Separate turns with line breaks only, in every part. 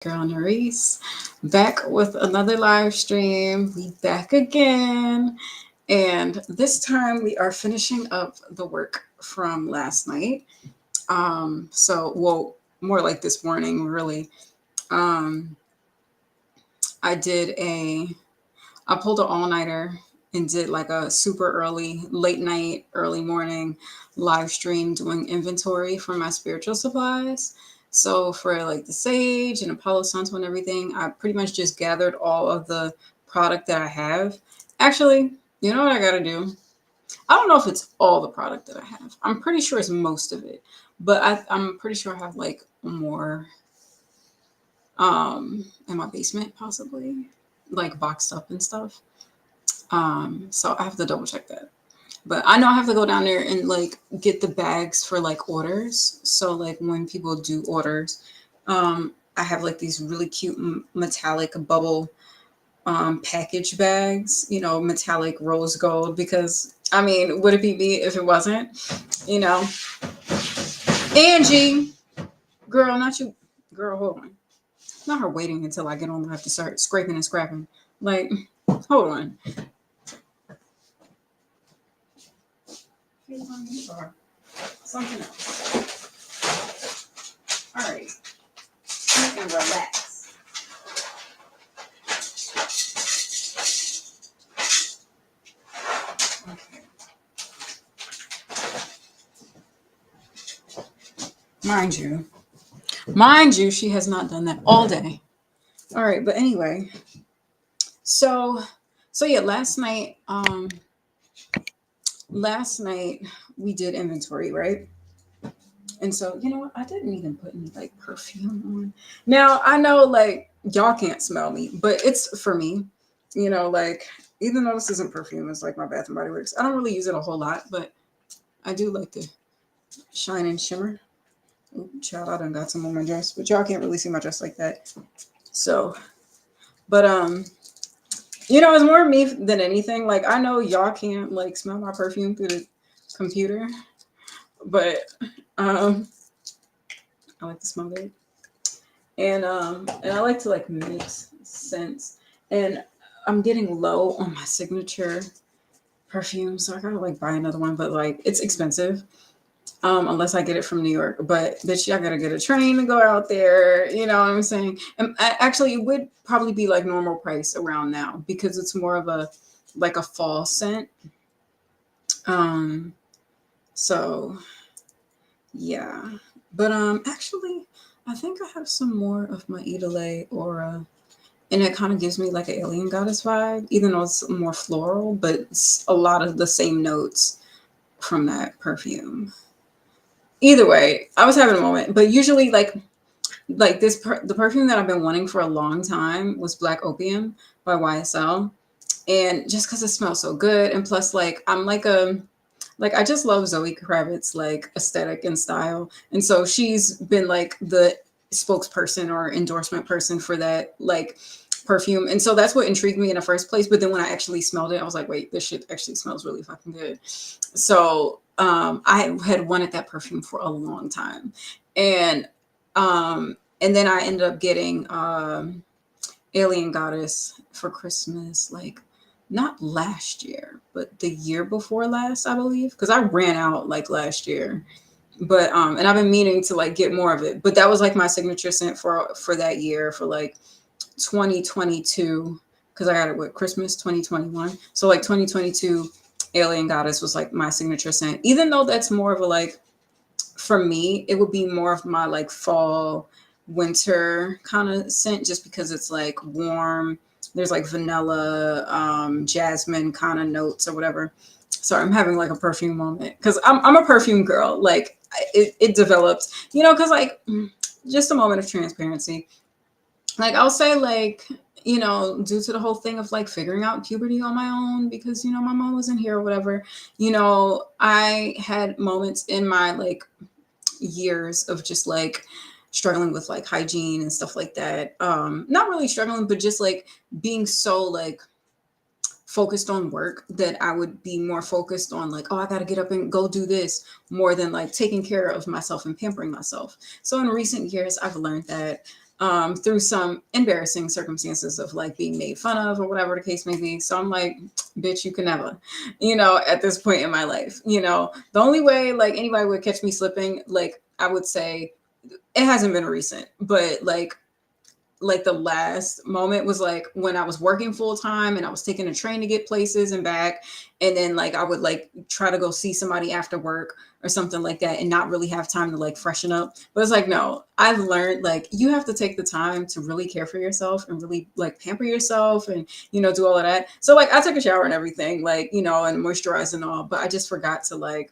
Girl Nerisse, back with another live stream. We back again. And this time we are finishing up the work from last night. More like this morning, really. Um, I did I pulled an all-nighter and did like a super early, late night, early morning live stream doing inventory for my spiritual supplies. So for like the sage and the Palo Santo and everything, I pretty much just gathered all of the product that I have. Actually, you know what I gotta do? I don't know if it's all the product that I have. I'm pretty sure it's most of it, but I'm pretty sure I have like more in my basement possibly, like boxed up and stuff. So I have to double check that. But I know I have to go down there and like get the bags for like orders. So like when people do orders, I have like these really cute metallic bubble package bags, metallic rose gold. Because I mean, would it be me if it wasn't? You know, Angie, girl, not you, girl. Hold on, not her waiting until I get on. I have to start scraping and scrapping. Like, hold on. Or something else. All right, and relax. Okay. Mind you, she has not done that all day. All right, but anyway, so yeah, last night we did inventory, right? And so, you know what? I didn't even put any like perfume on. Now, I know like y'all can't smell me, but it's for me. Like even though this isn't perfume, it's like my Bath and Body Works. I don't really use it a whole lot, but I do like the shine and shimmer. Ooh, child, I done got some on my dress, but y'all can't really see my dress like that. So, but it's more me than anything. Like I know y'all can't like smell my perfume through the computer, but um, I like to smell it, and I like to like mix scents. And I'm getting low on my signature perfume, so I gotta like buy another one, but like it's expensive. Unless I get it from New York. But bitch, I gotta get a train to go out there. You know what I'm saying? And actually, it would probably be like normal price around now because it's more of a like a fall scent. Um, so yeah, but actually, I think I have some more of my Idole aura, and it kind of gives me like an alien goddess vibe, even though it's more floral, but it's a lot of the same notes from that perfume. Either way, I was having a moment, but usually like the perfume that I've been wanting for a long time was Black Opium by YSL, and just because it smells so good, and plus like I'm like I just love Zoe Kravitz like aesthetic and style, and so she's been like the spokesperson or endorsement person for that like perfume, and so that's what intrigued me in the first place. But then when I actually smelled it, I was like, wait, this shit actually smells really fucking good. So I had wanted that perfume for a long time, and and then I ended up getting Alien Goddess for Christmas, like not last year, but the year before last, I believe, because I ran out like last year. But and I've been meaning to like get more of it. But that was like my signature scent for that year for like 2022, because I got it with Christmas 2021. So like 2022 Alien Goddess was like my signature scent. Even though that's more of a like for me, it would be more of my like fall, winter kind of scent just because it's like warm. There's like vanilla, jasmine kind of notes or whatever. Sorry, I'm having like a perfume moment because I'm a perfume girl. Like it developed, because like just a moment of transparency. Like I'll say like, due to the whole thing of like figuring out puberty on my own because my mom wasn't here or whatever, I had moments in my like years of just like struggling with like hygiene and stuff like that. Not really struggling, but just like being so like focused on work that I would be more focused on like, oh, I got to get up and go do this more than like taking care of myself and pampering myself. So in recent years, I've learned that through some embarrassing circumstances of like being made fun of or whatever the case may be. So I'm like, bitch, you can never, at this point in my life, the only way like anybody would catch me slipping, like I would say it hasn't been recent, but like the last moment was like when I was working full time and I was taking a train to get places and back. And then like I would like try to go see somebody after work or something like that and not really have time to like freshen up. But it's like, no, I've learned like you have to take the time to really care for yourself and really like pamper yourself and, do all of that. So like I took a shower and everything, like, and moisturize and all, but I just forgot to like,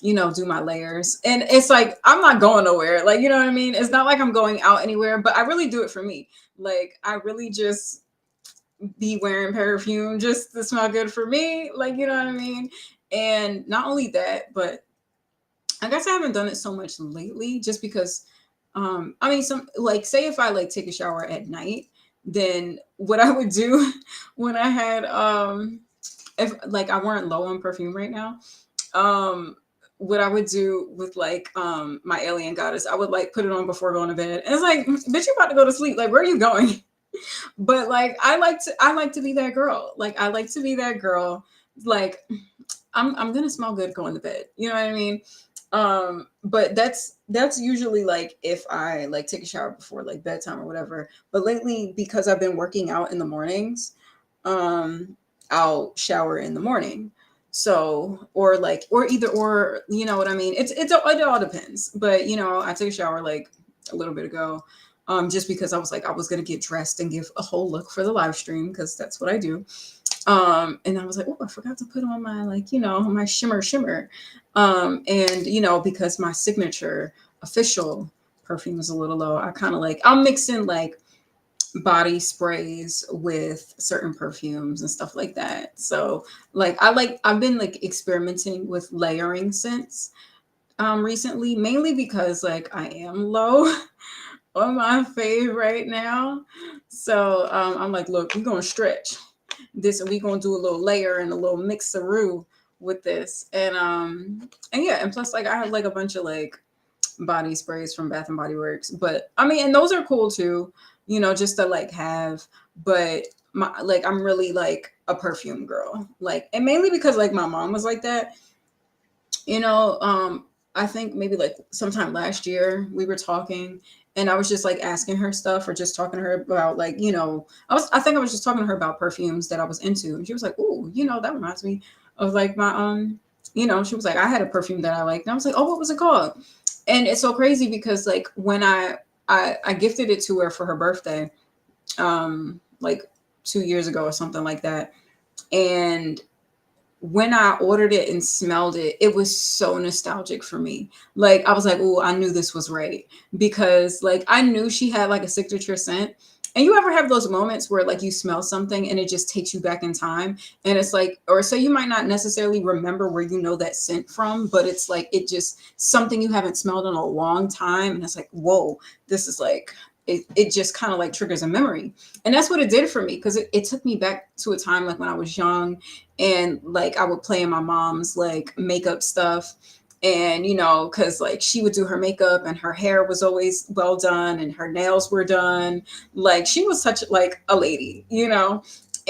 do my layers. And it's like, I'm not going nowhere. Like, you know what I mean? It's not like I'm going out anywhere, but I really do it for me. Like, I really just be wearing perfume just to smell good for me. Like, you know what I mean? And not only that, but I guess I haven't done it so much lately just because, I mean, some like, say if I like take a shower at night, then what I would do when I had, if like I weren't low on perfume right now, um what I would do with like my alien goddess, I would like put it on before going to bed. And it's like, bitch, you about to go to sleep. Like, where are you going? But like I like to be that girl. Like I like to be that girl. Like I'm gonna smell good going to bed. You know what I mean? But that's usually like if I like take a shower before like bedtime or whatever. But lately, because I've been working out in the mornings, um, I'll shower in the morning. So or like or either or, you know what I mean? It all depends. But I took a shower like a little bit ago. Just because I was like I was gonna get dressed and give a whole look for the live stream because that's what I do. And I was like, oh, I forgot to put on my like, my shimmer. And because my signature official perfume is a little low, I kind of like I'll mix in like body sprays with certain perfumes and stuff like that. So like I've been like experimenting with layering scents recently, mainly because like I am low on my fave right now. So I'm like, look, we're gonna stretch this and we're gonna do a little layer and a little mixeroo with this. And yeah, and plus like I have like a bunch of like body sprays from Bath and Body Works. But I mean, and those are cool too, just to like have. But my like I'm really like a perfume girl. Like and mainly because like my mom was like that. You know, I think maybe like sometime last year we were talking and I was just like asking her stuff or just talking to her about like, I think I was just talking to her about perfumes that I was into. And she was like, oh, that reminds me of like my she was like, I had a perfume that I liked. And I was like, oh, what was it called? And it's so crazy because like when I gifted it to her for her birthday, like 2 years ago or something like that. And when I ordered it and smelled it, it was so nostalgic for me. Like I was like, oh, I knew this was right because like I knew she had like a signature scent. And you ever have those moments where like you smell something and it just takes you back in time and it's like, or so you might not necessarily remember where you know that scent from, but it's like it just something you haven't smelled in a long time and it's like, whoa, this is like it just kind of like triggers a memory. And that's what it did for me because it took me back to a time like when I was young and like I would play in my mom's like makeup stuff. And because like she would do her makeup and her hair was always well done and her nails were done. Like she was such like a lady.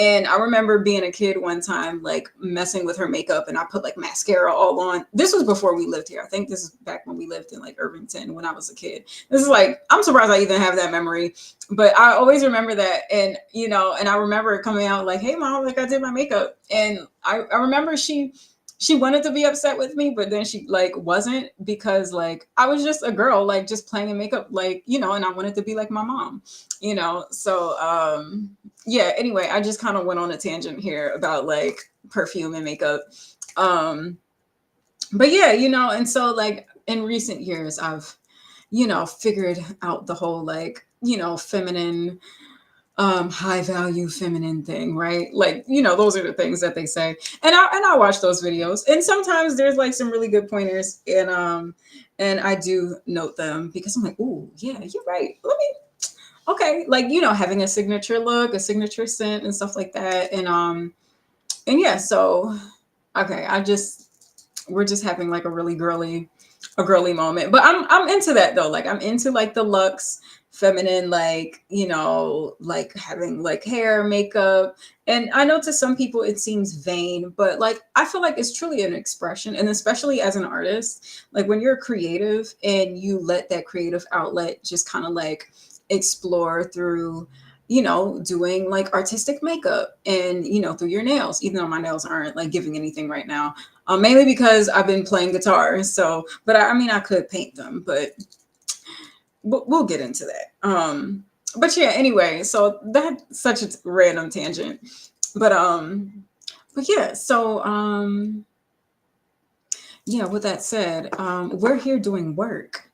And I remember being a kid one time, like messing with her makeup and I put like mascara all on. This was before we lived here. I think this is back when we lived in like Irvington when I was a kid. This is like, I'm surprised I even have that memory, but I always remember that. And I remember it coming out like, hey mom, like I did my makeup. And I remember she wanted to be upset with me, but then she like wasn't because like I was just a girl, like just playing in makeup, like, and I wanted to be like my mom. So yeah, anyway, I just kind of went on a tangent here about like perfume and makeup. Um, but yeah, and so like in recent years, I've, figured out the whole like, feminine, high value feminine thing, right? Like, those are the things that they say. And I watch those videos. And sometimes there's like some really good pointers and I do note them because I'm like, oh yeah, you're right. Okay, like having a signature look, a signature scent and stuff like that. And yeah, so okay, we're just having like a girly moment. But I'm into that though. Like I'm into like the luxe feminine, like, like having like hair, makeup. And I know to some people it seems vain, but like I feel like it's truly an expression. And especially as an artist, like when you're creative and you let that creative outlet just kind of like explore through, doing like artistic makeup and, through your nails, even though my nails aren't like giving anything right now. Mainly because I've been playing guitar. So, but I mean, I could paint them, but we'll get into that. But yeah, anyway, so that's such a random tangent. But yeah, so yeah, with that said, we're here doing work,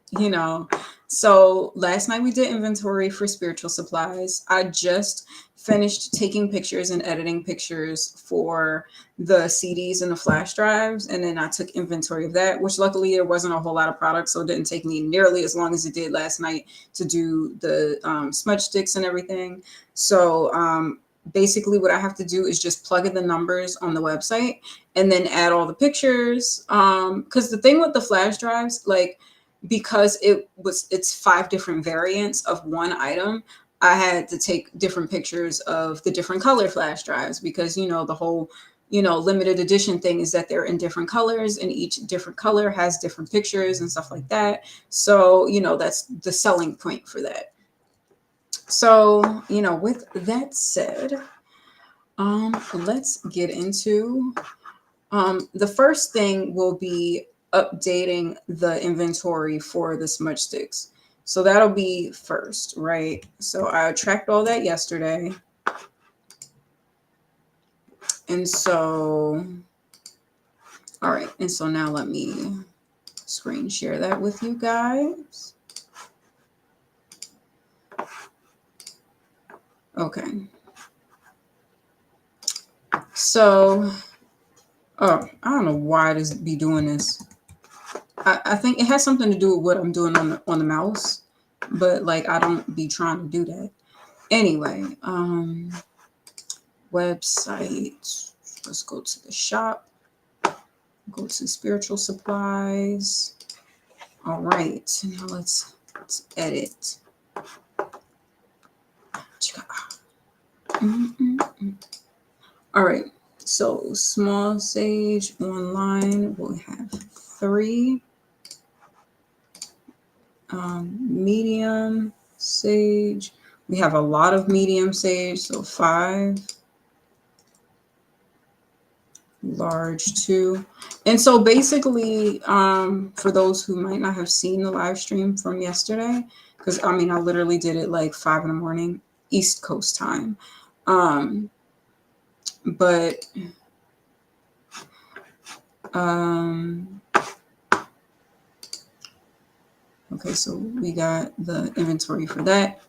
So last night we did inventory for spiritual supplies. I just finished taking pictures and editing pictures for the CDs and the flash drives. And then I took inventory of that, which luckily there wasn't a whole lot of products. So it didn't take me nearly as long as it did last night to do the smudge sticks and everything. So basically what I have to do is just plug in the numbers on the website and then add all the pictures. Because the thing with the flash drives, like, because it's 5 different variants of one item, I had to take different pictures of the different color flash drives because, the whole, limited edition thing is that they're in different colors and each different color has different pictures and stuff like that. So, that's the selling point for that. So, with that said, let's get into the first thing will be updating the inventory for the smudge sticks. So that'll be first, right? So I tracked all that yesterday. And so, all right. And so now let me screen share that with you guys. Okay. So, oh, I don't know why it is be doing this. I think it has something to do with what I'm doing on the mouse, but like I don't be trying to do that. Anyway, website. Let's go to the shop. Go to spiritual supplies. All right, now let's edit. All right, so small sage online. We'll have 3. Medium sage. We have a lot of medium sage, so 5. Large 2. And so basically, for those who might not have seen the live stream from yesterday, because I mean I literally did it like 5 in the morning East Coast time. But okay, so we got the inventory for that.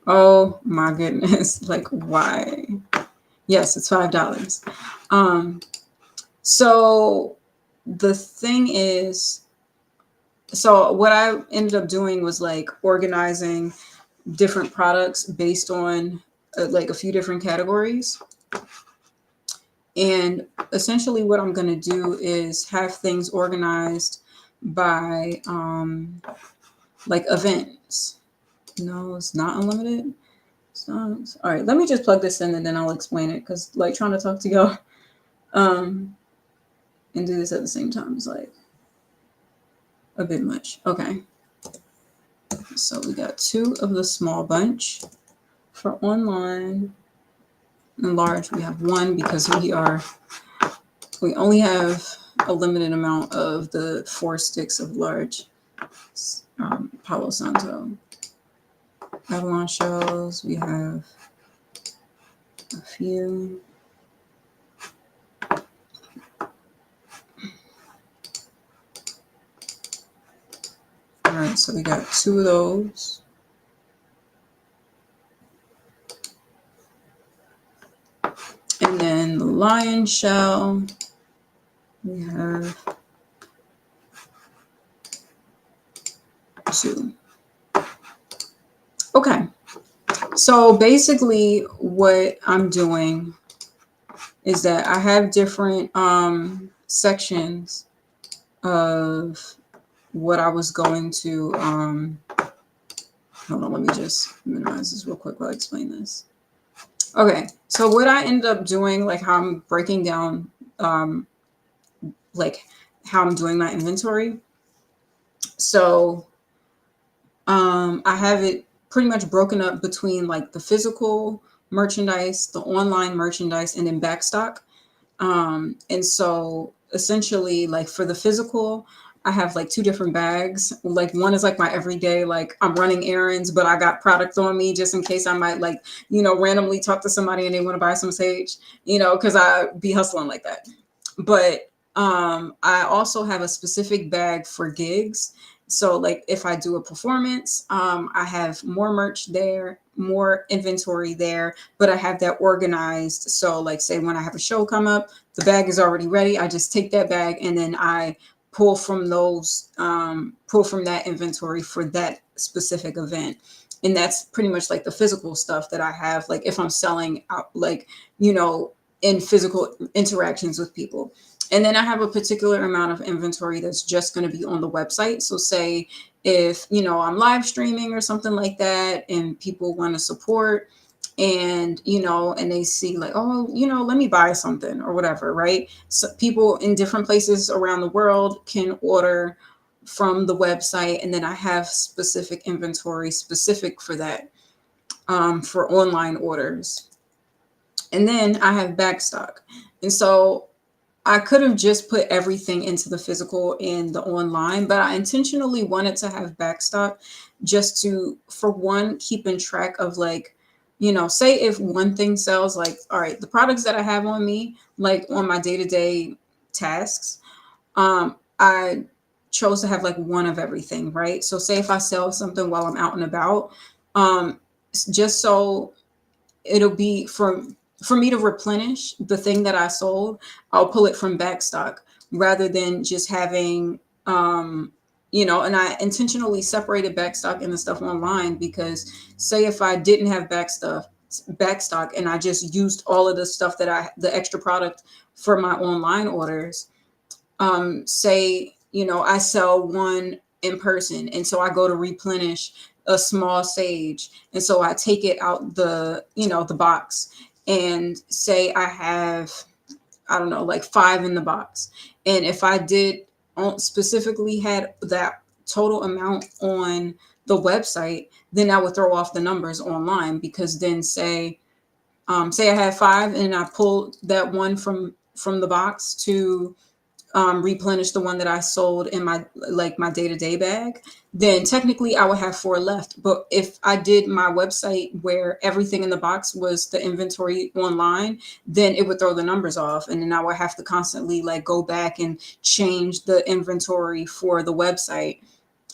Oh my goodness, like why? Yes, it's $5. So the thing is, so what I ended up doing was like organizing different products based on like a few different categories. And essentially what I'm going to do is have things organized by like events. No, it's not unlimited. It's not. All right, let me just plug this in and then I'll explain it, because like trying to talk to y'all and do this at the same time is like a bit much. Okay. So we got 2 of the small bunch for online. And large, we have 1 because we only have a limited amount of the 4 sticks of large Palo Santo. Avalon shells, we have a few. All right, so we got 2 of those. And then the lion shell, we have 2. Okay, so basically what I'm doing is that I have different sections of what I was going to Hold on, let me just minimize this real quick while I explain this. Okay, so what I ended up doing, like how I'm breaking down, um, like how I'm doing my inventory. So I have it pretty much broken up between like the physical merchandise, the online merchandise, and then backstock. And so essentially, like for the physical, I have like two different bags. Like one is like my everyday, like I'm running errands, but I got product on me just in case I might like, randomly talk to somebody and they want to buy some sage, because I be hustling like that. But I also have a specific bag for gigs. So like if I do a performance, I have more merch there, more inventory there, but I have that organized. So like say when I have a show come up, the bag is already ready. I just take that bag and then I pull from that inventory for that specific event. And that's pretty much like the physical stuff that I have. Like if I'm selling out, like, you know, in physical interactions with people. And then I have a particular amount of inventory that's just going to be on the website. So say if, I'm live streaming or something like that and people want to support and, and they see like, oh, let me buy something or whatever, right? So people in different places around the world can order from the website. And then I have specific inventory specific for that, for online orders. And then I have backstock. And so I could have just put everything into the physical and the online, but I intentionally wanted to have backstock just to, for one, keep in track of like, say if one thing sells, like, all right, the products that I have on me, like on my day to day tasks, I chose to have like one of everything, right? So say if I sell something while I'm out and about, just so it'll be for me to replenish the thing that I sold, I'll pull it from backstock rather than just having and I intentionally separated backstock and the stuff online because say if I didn't have backstock and I just used all of the stuff that the extra product for my online orders, say, I sell one in person and so I go to replenish a small sage and so I take it out the box and say I have, I don't know, like 5 in the box. And if I did specifically had that total amount on the website, then I would throw off the numbers online because then say I had 5 and I pulled that one from the box to replenish the one that I sold in my day-to-day bag, then technically I would have 4 left. But if I did my website where everything in the box was the inventory online, then it would throw the numbers off. And then I would have to constantly like go back and change the inventory for the website.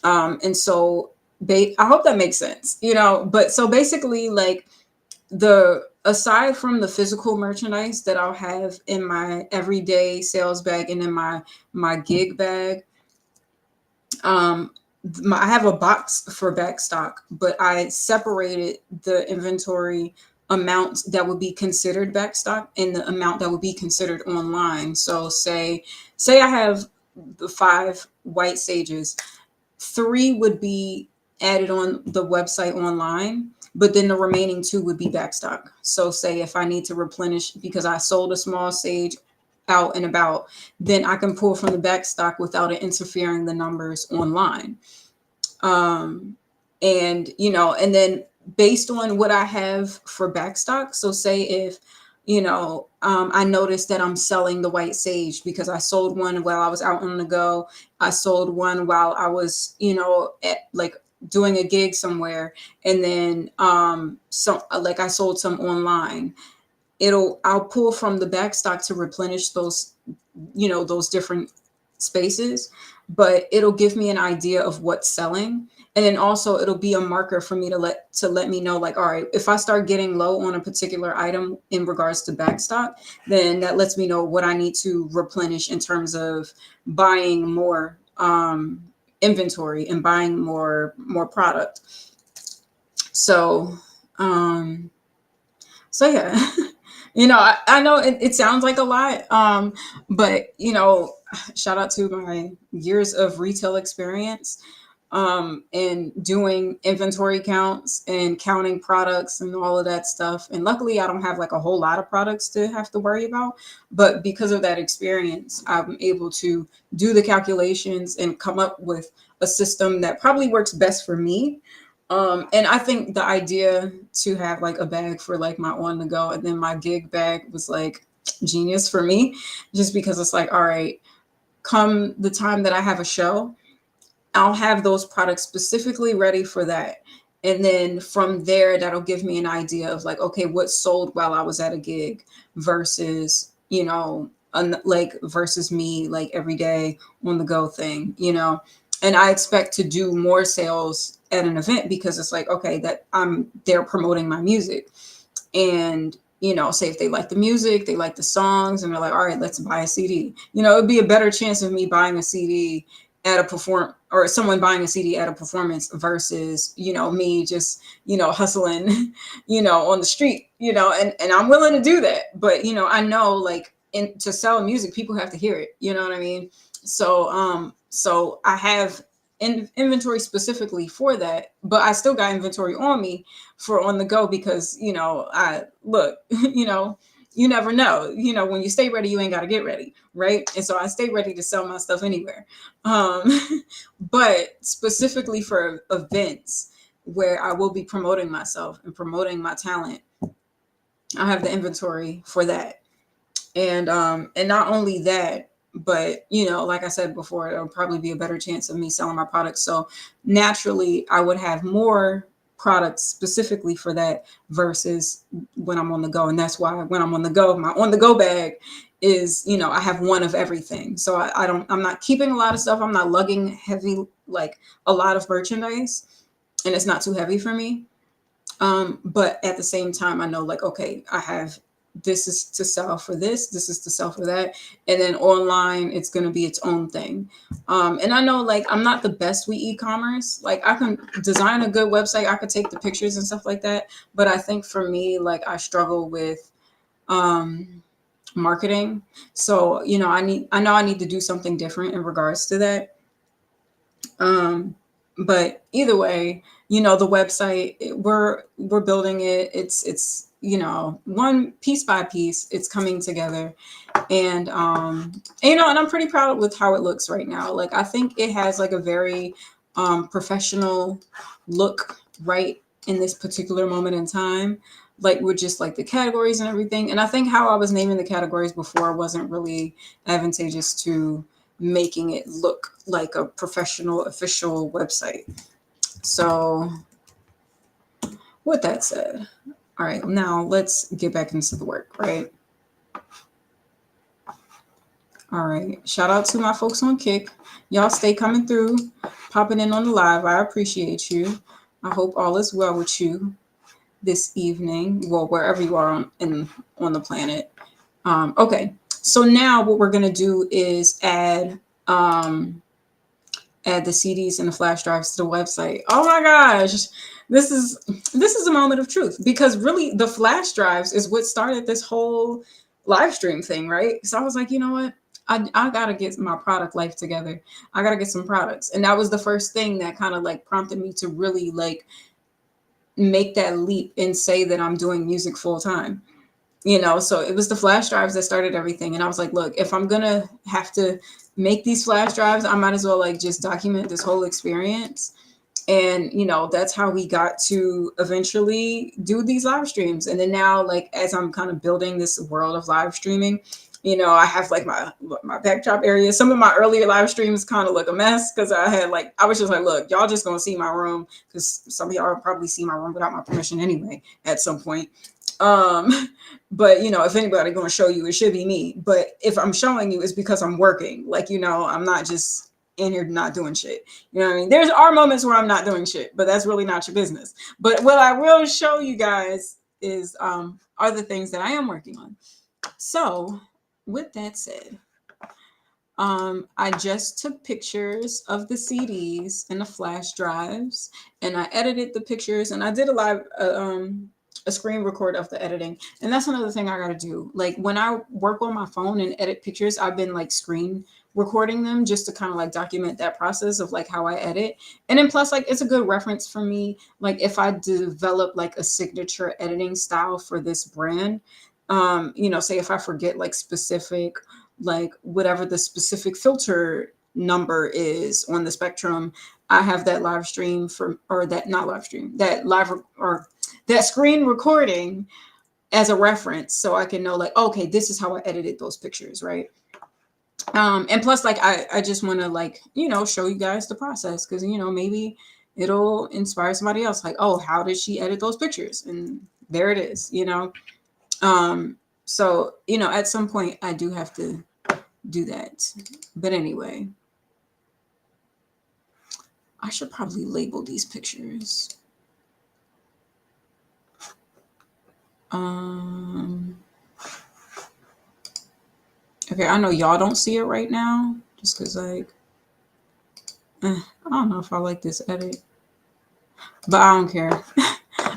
And so I hope that makes sense, but so basically like the aside from the physical merchandise that I'll have in my everyday sales bag and in my gig bag, I have a box for backstock, but I separated the inventory amount that would be considered backstock and the amount that would be considered online. So say I have the 5 white sages, 3 would be added on the website online, but then the remaining 2 would be backstock. So say if I need to replenish because I sold a small sage out and about, then I can pull from the backstock without it interfering the numbers online. And then based on what I have for backstock, so say if I noticed that I'm selling the white sage because I sold one while I was out on the go. I sold one while I was, at like doing a gig somewhere, and then so like I sold some online. I'll pull from the backstock to replenish those different spaces, but it'll give me an idea of what's selling. And then also it'll be a marker for me to let me know, like, all right, if I start getting low on a particular item in regards to backstock, then that lets me know what I need to replenish in terms of buying more inventory and buying more product. So so yeah. I know it sounds like a lot, but shout out to my years of retail experience. and doing inventory counts and counting products and all of that stuff. And luckily, I don't have like a whole lot of products to have to worry about. But because of that experience, I'm able to do the calculations and come up with a system that probably works best for me. And I think the idea to have like a bag for like my on the go and then my gig bag was like genius for me, just because it's like, all right, come the time that I have a show, I'll have those products specifically ready for that. And then from there, that'll give me an idea of like, okay, what sold while I was at a gig versus, like versus me like every day on the go thing, you know? And I expect to do more sales at an event because it's like, okay, that I'm there promoting my music. And say if they like the music, they like the songs, and they're like, all right, let's buy a CD. It'd be a better chance of me buying a CD at a perform or someone buying a CD at a performance versus me just hustling on the street, and I'm willing to do that. But I know, like, to sell music, people have to hear it, you know what I mean? So I have inventory specifically for that, but I still got inventory on me for on the go because I look, you never know. When you stay ready, you ain't got to get ready, right? And so I stay ready to sell my stuff anywhere. um but specifically for events where I will be promoting myself and promoting my talent, I have the inventory for that. And not only that, but like I said before, it'll probably be a better chance of me selling my products. So naturally I would have more products specifically for that versus when I'm on the go. And that's why when I'm on the go, my on the go bag is, I have one of everything. So I'm not keeping a lot of stuff. I'm not lugging heavy, like a lot of merchandise, and it's not too heavy for me. But at the same time, I know, like, okay, I have, this is to sell for this is to sell for that. And then online, it's going to be its own thing. And I know, like, I'm not the best with e-commerce. Like, I can design a good website, I could take the pictures and stuff like that. But I think for me, like, I struggle with marketing. So, I know I need to do something different in regards to that. Um, but either way, the website, we're building it. It's one piece by piece, it's coming together. And I'm pretty proud with how it looks right now. Like, I think it has like a very professional look right in this particular moment in time, like with just like the categories and everything. And I think how I was naming the categories before wasn't really advantageous to making it look like a professional official website. So with that said, all right, now let's get back into the work, right? All right. Shout out to my folks on Kick. Y'all stay coming through, popping in on the live. I appreciate you. I hope all is well with you this evening. Well, wherever you are on the planet. Okay. So now what we're gonna do is add the CDs and the flash drives to the website. Oh my gosh. This is a moment of truth, because really the flash drives is what started this whole live stream thing, right? So I was like, you know what? I gotta get my product life together. I gotta get some products. And that was the first thing that kind of like prompted me to really like make that leap and say that I'm doing music full time. So it was the flash drives that started everything. And I was like, look, if I'm gonna have to make these flash drives, I might as well like just document this whole experience. And that's how we got to eventually do these live streams. And then now, like, as I'm kind of building this world of live streaming, I have like my backdrop area. Some of my earlier live streams kind of look a mess because I was just like, look, y'all just gonna see my room, because some of y'all probably see my room without my permission anyway at some point. But if anybody gonna show you, it should be me. But if I'm showing you, it's because I'm working. Like, I'm not just in here not doing shit. You know what I mean? There are moments where I'm not doing shit, but that's really not your business. But what I will show you guys is are the things that I am working on. So with that said, I just took pictures of the CDs and the flash drives, and I edited the pictures, and I did a live a screen record of the editing. And that's another thing I gotta do. Like when I work on my phone and edit pictures, I've been like screen recording them just to kind of like document that process of like how I edit. And then plus like it's a good reference for me. Like if I develop like a signature editing style for this brand, say if I forget like specific, like whatever the specific filter number is on the spectrum, I have that live stream for, or that not live stream, that live or that screen recording as a reference so I can know like, okay, this is how I edited those pictures, right? And plus like I just want to like, show you guys the process because maybe it'll inspire somebody else like, oh, how did she edit those pictures? And there it is. So at some point I do have to do that. But anyway, I should probably label these pictures. Okay, I know y'all don't see it right now, just because, like, I don't know if I like this edit, but I don't care.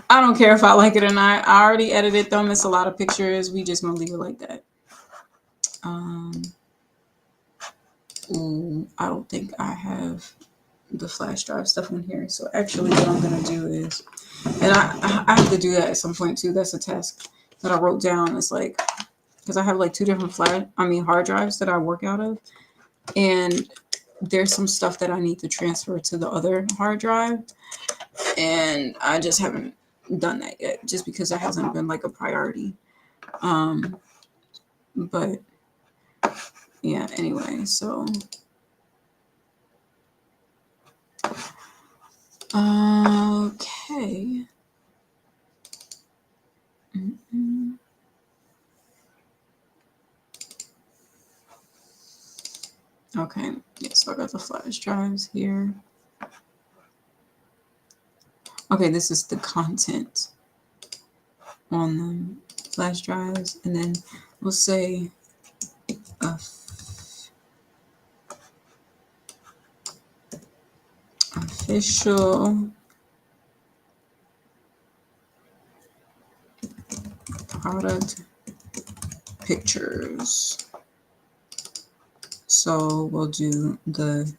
I don't care if I like it or not. I already edited them. It's a lot of pictures. We just gonna leave it like that. I don't think I have the flash drive stuff in here. So actually, what I'm gonna do is, and I have to do that at some point too. That's a task that I wrote down. It's like, because I have like two different hard drives that I work out of, and there's some stuff that I need to transfer to the other hard drive, and I just haven't done that yet, just because it hasn't been like a priority. But yeah, anyway, so okay. Okay, yeah, so I got the flash drives here. Okay, this is the content on the flash drives, and then we'll say official product pictures. So we'll do the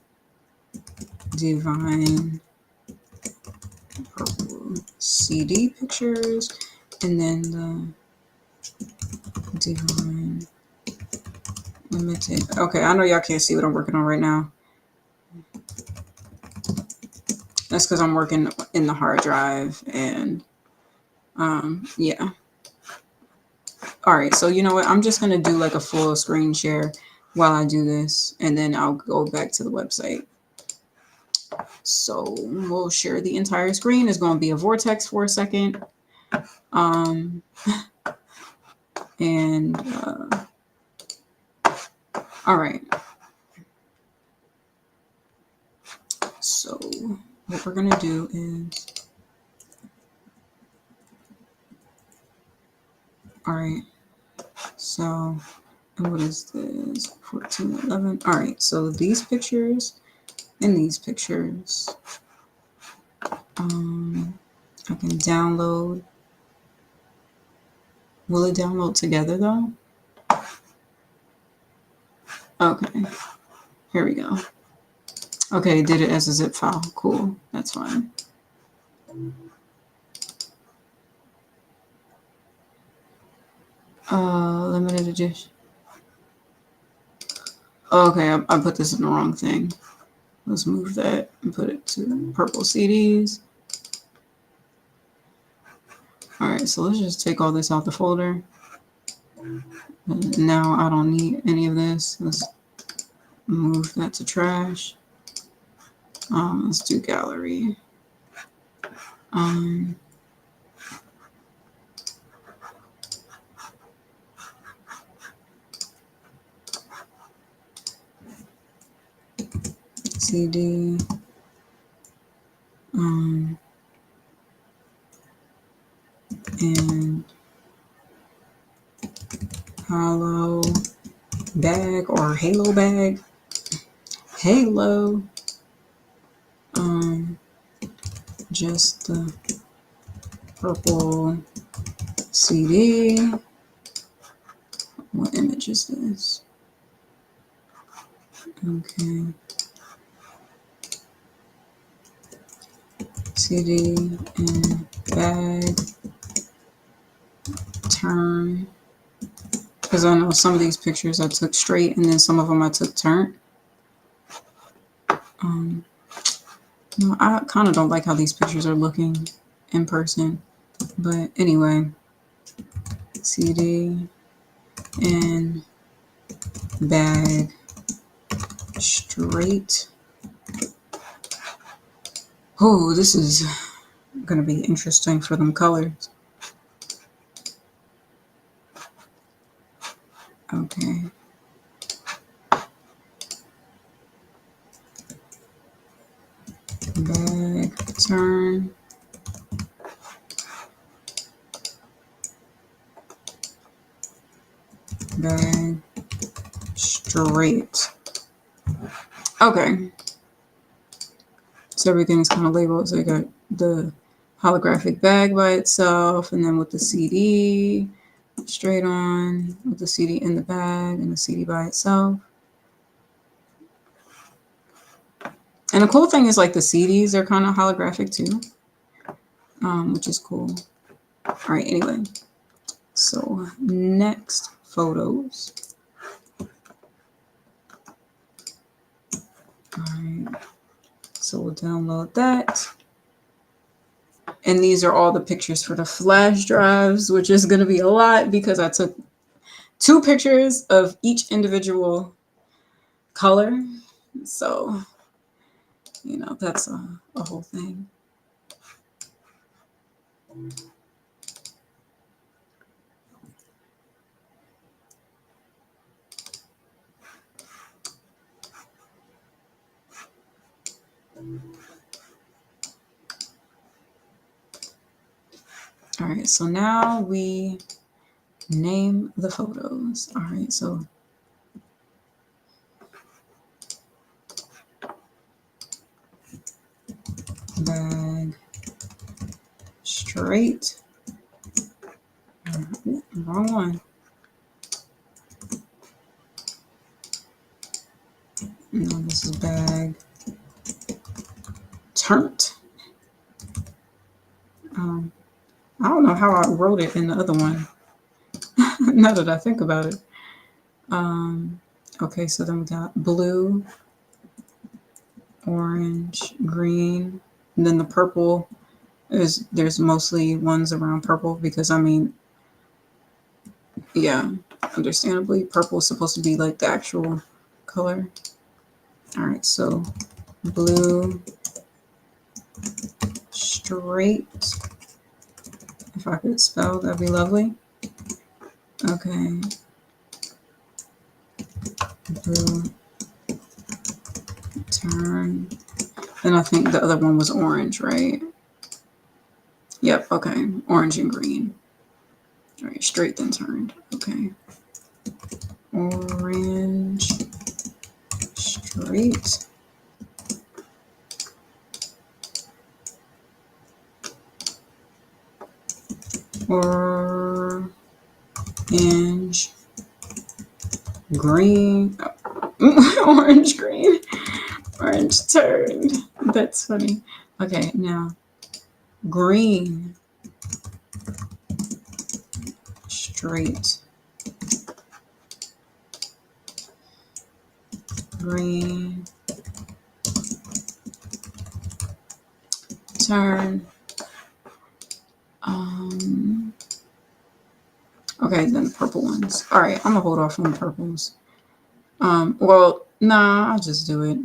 Divine Purple CD pictures, and then the Divine Limited. Okay, I know y'all can't see what I'm working on right now. That's because I'm working in the hard drive, and yeah. All right, so you know what? I'm just gonna do like a full screen share while I do this, and then I'll go back to the website. So we'll share the entire screen. It's gonna be a vortex for a second. And all right. So what we're gonna do is, all right. So what is this? 1411. All right. So these pictures and these pictures, I can download. Will it download together though? Okay. Here we go. Okay, did it as a zip file. Cool. That's fine. Limited edition. Okay, I put this in the wrong thing. Let's move that and put it to purple CDs. All right, so let's just take all this out the folder. And now I don't need any of this. Let's move that to trash. Let's do gallery. CD. And hollow bag or halo bag. Halo. Just the purple CD. What image is this? Okay. CD and bag. Turn. Because I know some of these pictures I took straight and then some of them I took turn. No, I kind of don't like how these pictures are looking in person. But anyway, CD and bag straight. Oh, this is going to be interesting for them colors. Okay. Bag, turn. Bag, straight. Okay. So everything's kind of labeled. So you got the holographic bag by itself, and then with the CD straight on, with the CD in the bag, and the CD by itself. And the cool thing is like the CDs are kind of holographic too, which is cool. All right, anyway. So next photos. All right. So we'll download that. And these are all the pictures for the flash drives, which is going to be a lot because I took 2 pictures of each individual color. So, you know, that's a whole thing. All right, so now we name the photos. All right, so bag straight. Wrong one. No, this is bag turned. I don't know how I wrote it in the other one. Now that I think about it. Okay, so then we got blue, orange, green, and then the purple is there's mostly ones around purple because I mean, yeah, understandably, purple is supposed to be like the actual color. All right, so blue, straight. If I could spell, that'd be lovely. Okay. Blue, turn. Then I think the other one was orange, right? Yep, okay. Orange and green. All right, straight then turned. Okay. Orange, straight. Orange, green. Orange, green. Orange turned. That's funny. Okay, now green, straight. Green, turn. Okay, then the purple ones. All right, I'm gonna hold off on the purples. Well, nah, I'll just do it.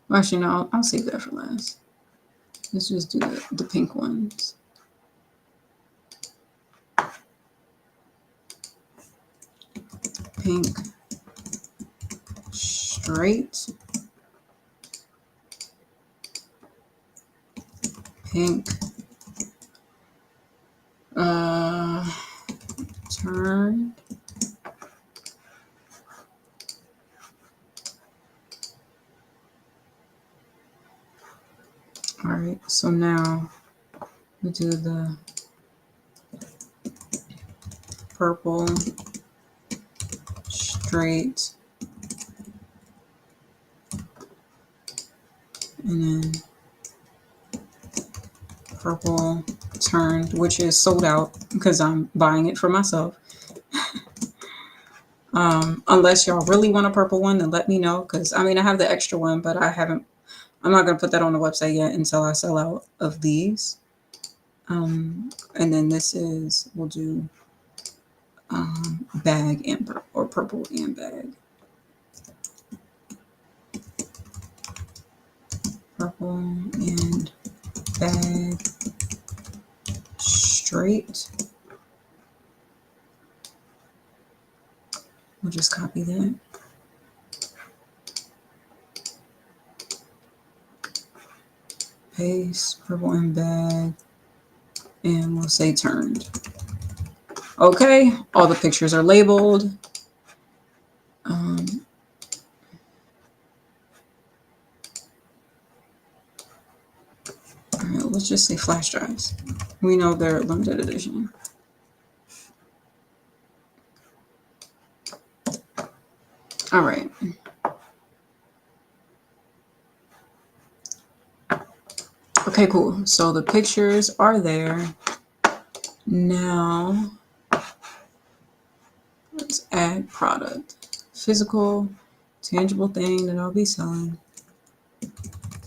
Well, actually, no, I'll save that for last. Let's just do the pink ones. Pink, straight. Pink, turn. All right, so now we do the purple, straight, and then purple turned, which is sold out because I'm buying it for myself. Unless y'all really want a purple one, then let me know. Because I mean, I have the extra one, but I'm not gonna put that on the website yet until I sell out of these. And then we'll do bag and or purple and bag. Purple and bag, straight. We'll just copy that. Paste, purple and bag, and we'll say turned. Okay, all the pictures are labeled. All right, let's just say flash drives. We know they're limited edition. All right. Okay, cool. So the pictures are there. Now, let's add product. Physical, tangible thing that I'll be selling.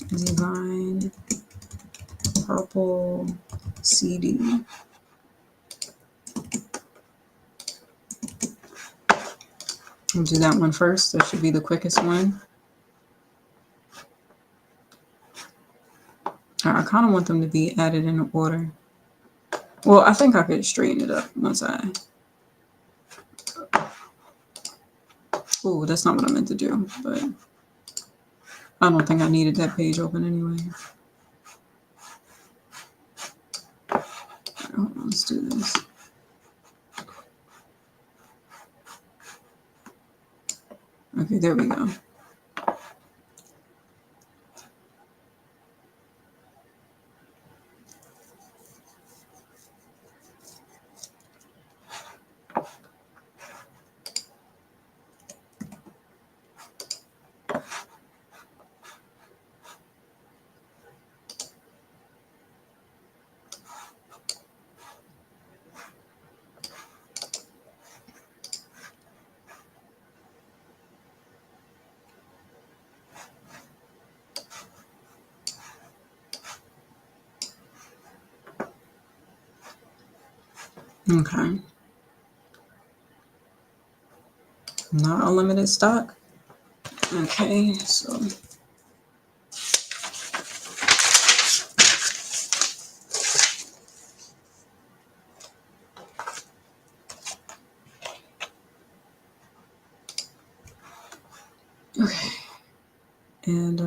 Design, purple, CD. I'll do that one first. That should be the quickest one. I kind of want them to be added in order. Well, I think I could straighten it up once I... Oh, that's not what I meant to do, but I don't think I needed that page open anyway. Right, hold on, let's do this. Okay, there we go. Okay. Not unlimited stock. Okay, so okay. And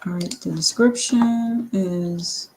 all right, the description is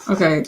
okay.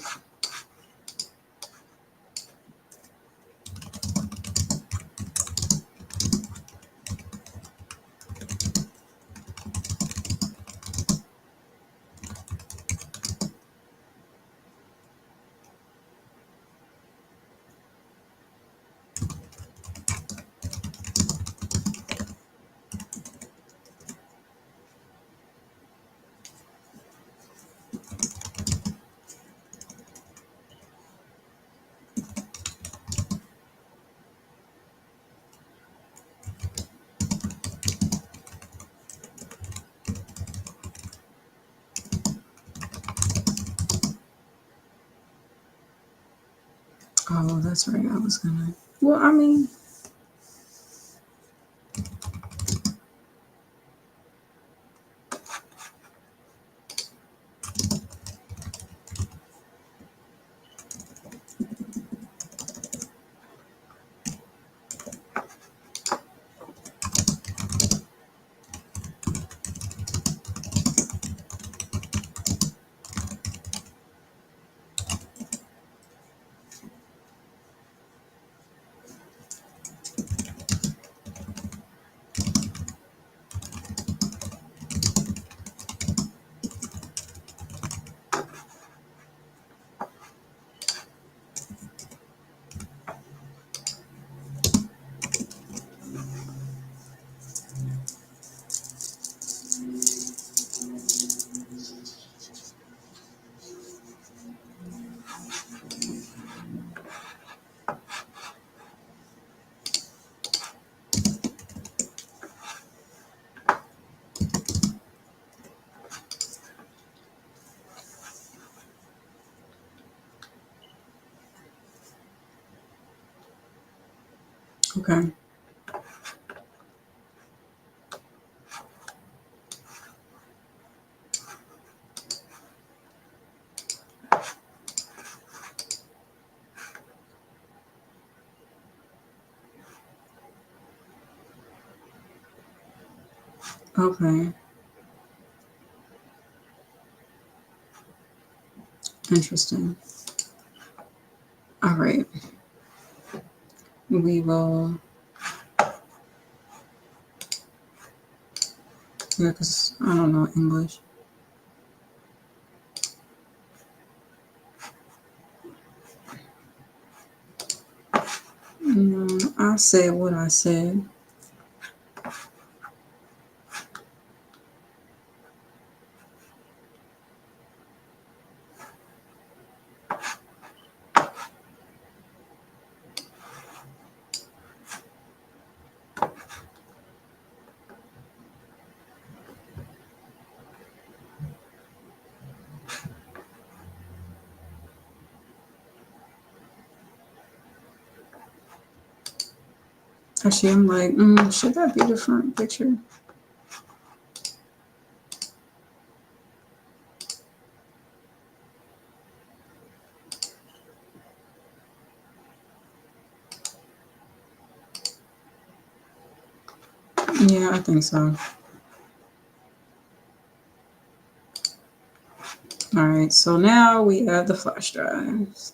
Oh, that's right. I was gonna. Well, I mean, okay. Okay. Interesting. All right. We will. Yeah, because I don't know English. I said what I said. Actually, I'm like, should that be the front picture? Yeah, I think so. All right, so now we have the flash drives.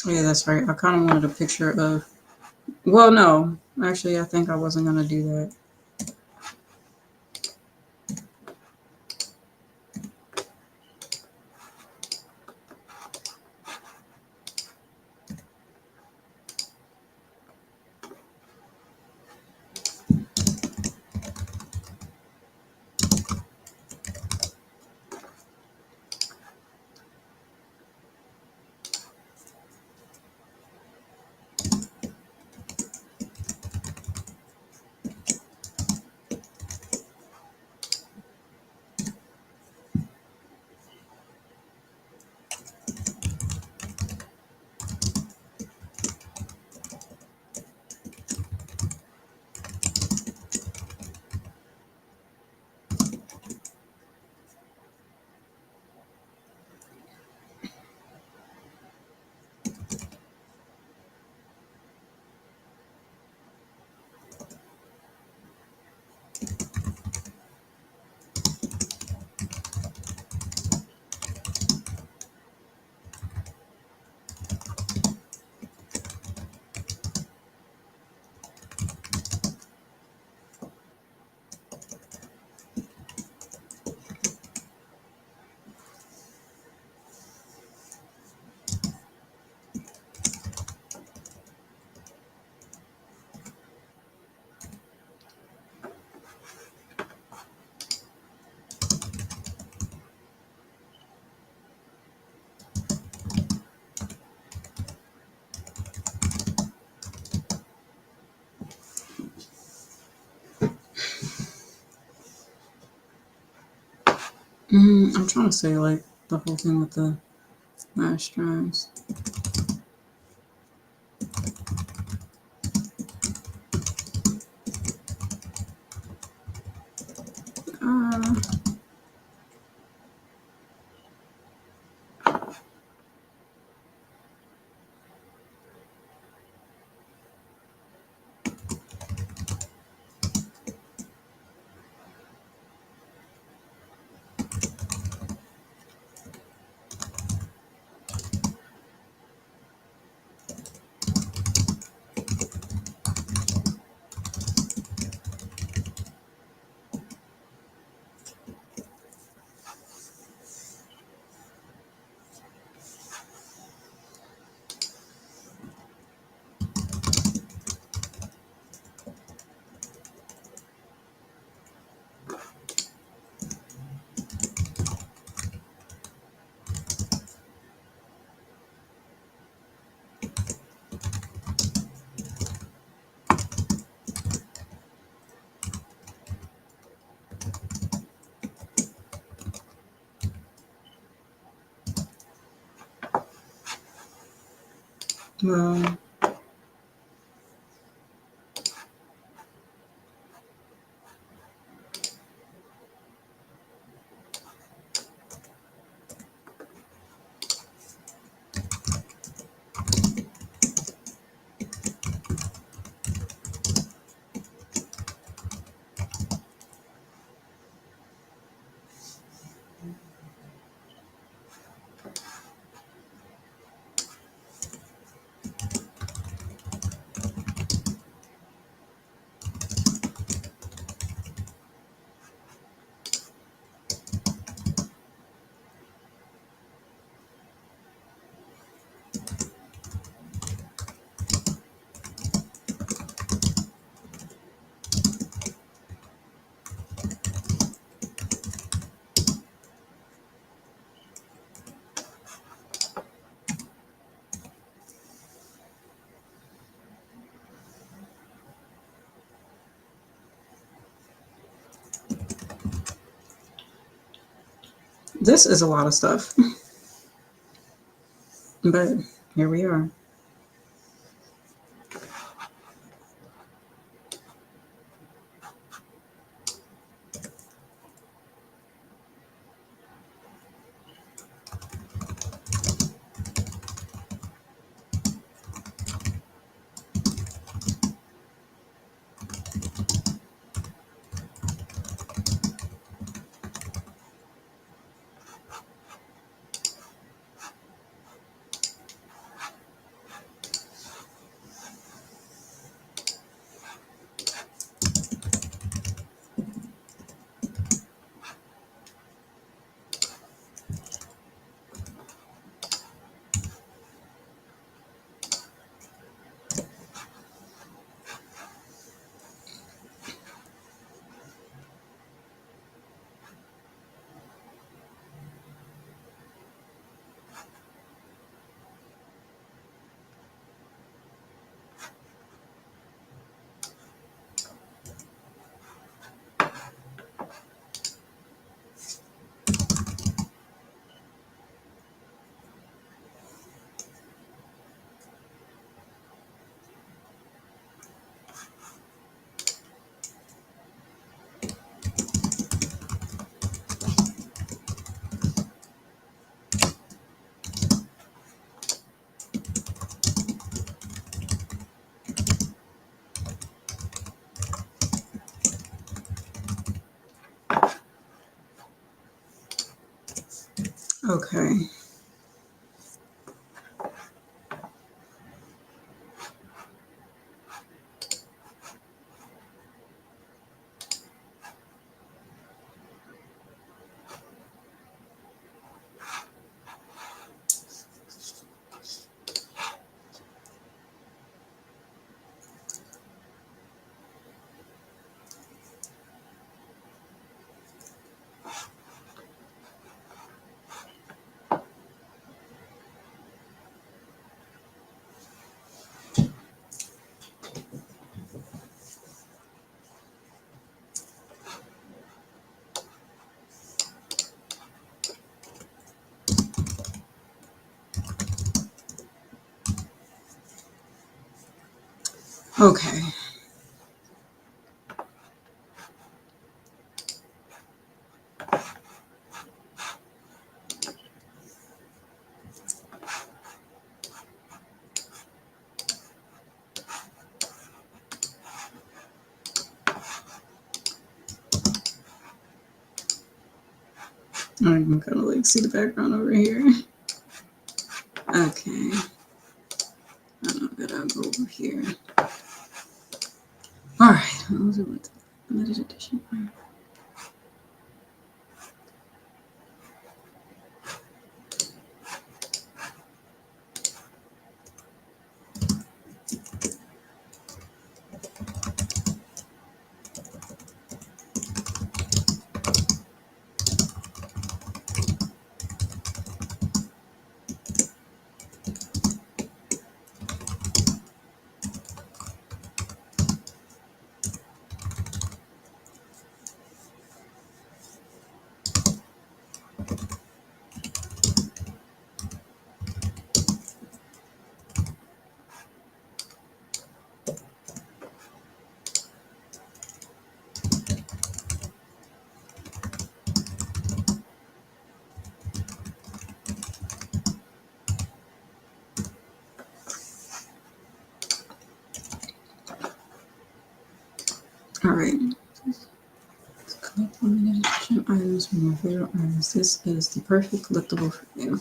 Yeah, that's right. I kind of wanted a picture of. Well, no, actually, I think I wasn't gonna do that. I'm trying to say like the whole thing with the Flashdrives. Uh, well, this is a lot of stuff, but here we are. Okay. Okay. I'm gonna like see the background over here. Okay. I know that I'll go over here. All right. What was it with limited edition? All right. Collect limited edition items from your favorite artists. This is the perfect collectible for you.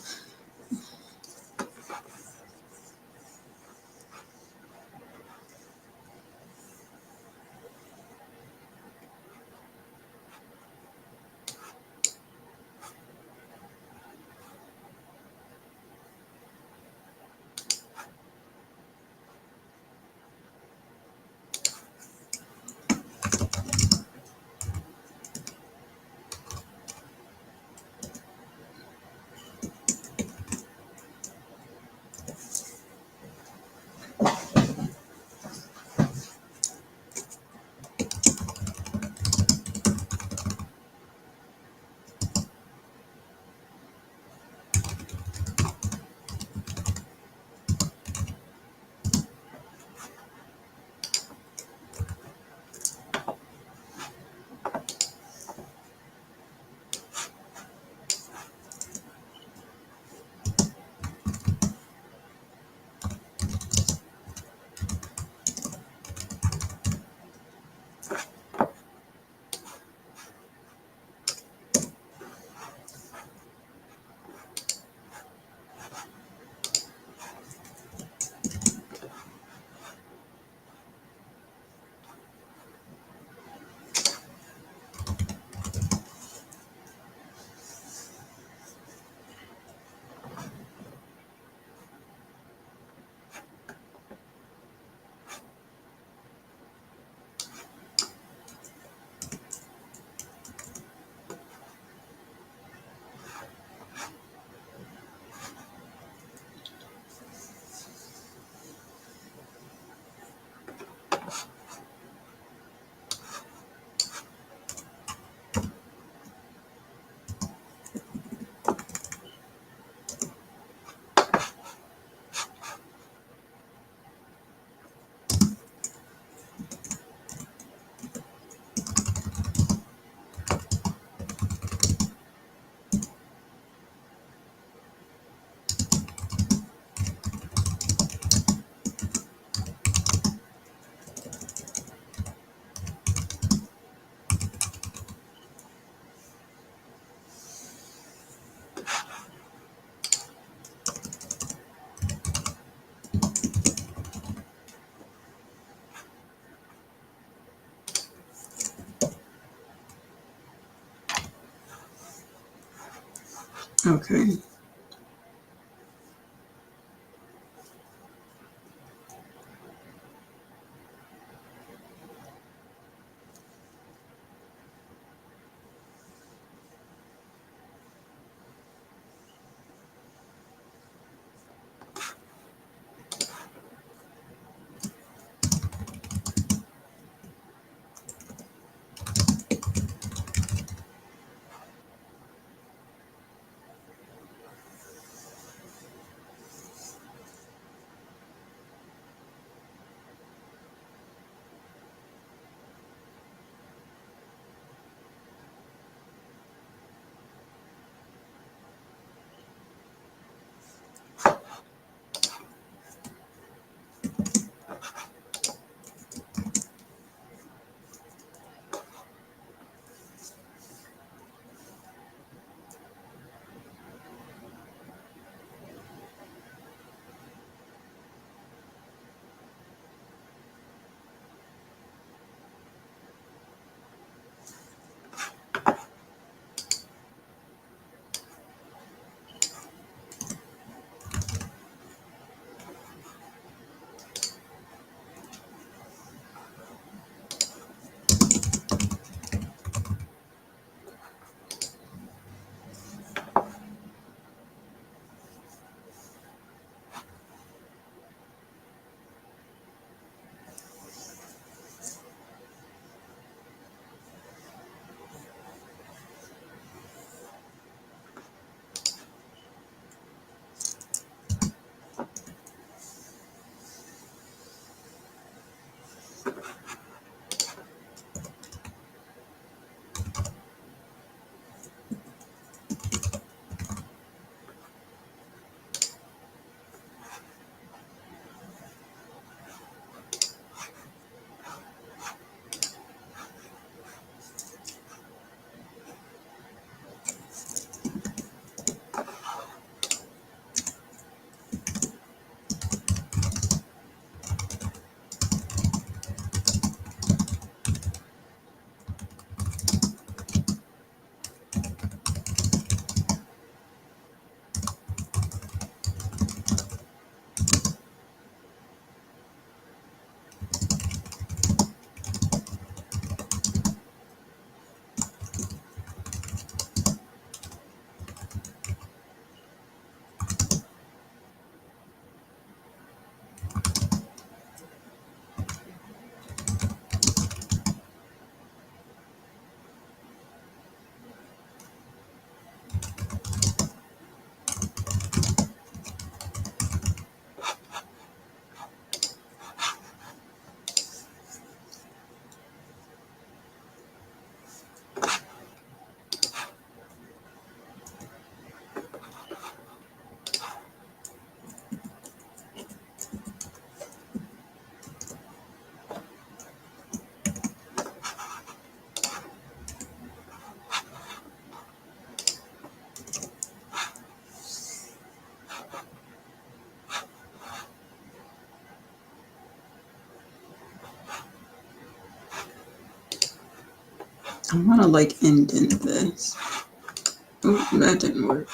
Okay. I want to like indent this. Ooh, that didn't work.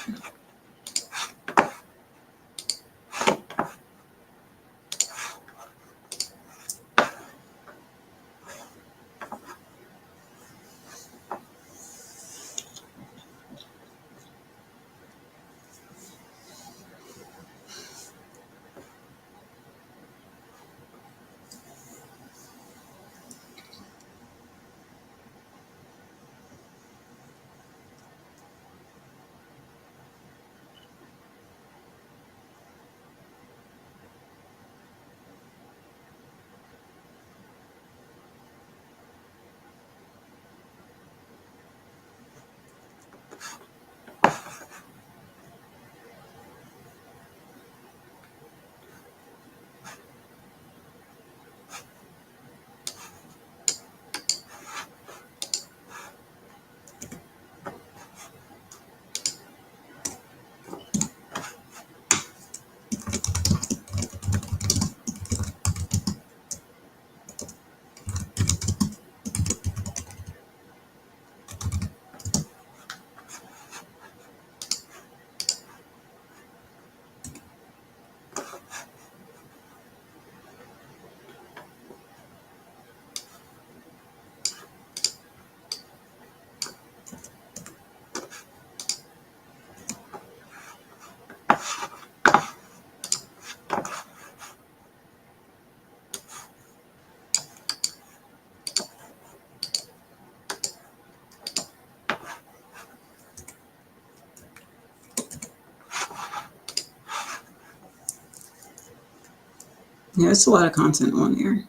Yeah, it's a lot of content on there.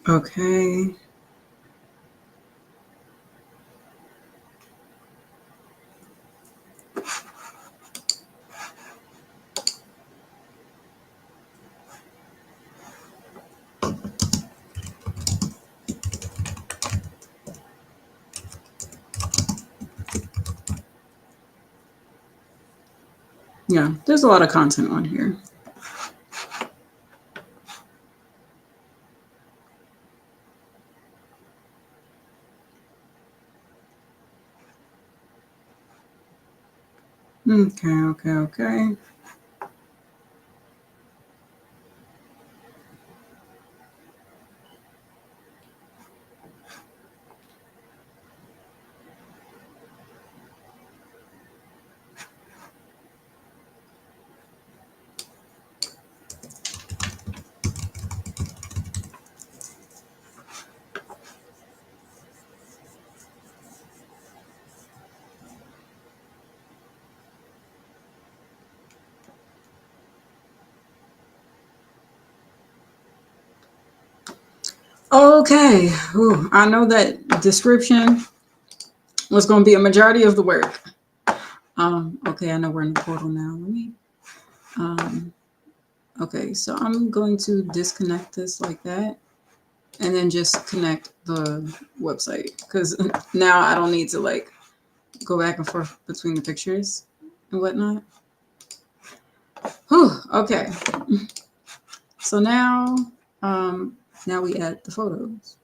Okay. Yeah, there's a lot of content on here. Okay. Okay. Ooh, I know that description was going to be a majority of the work. Okay, I know we're in the portal now. Let me. Um, okay, so I'm going to disconnect this like that, and then just connect the website because now I don't need to like go back and forth between the pictures and whatnot. Whew, okay. So now we add the photos.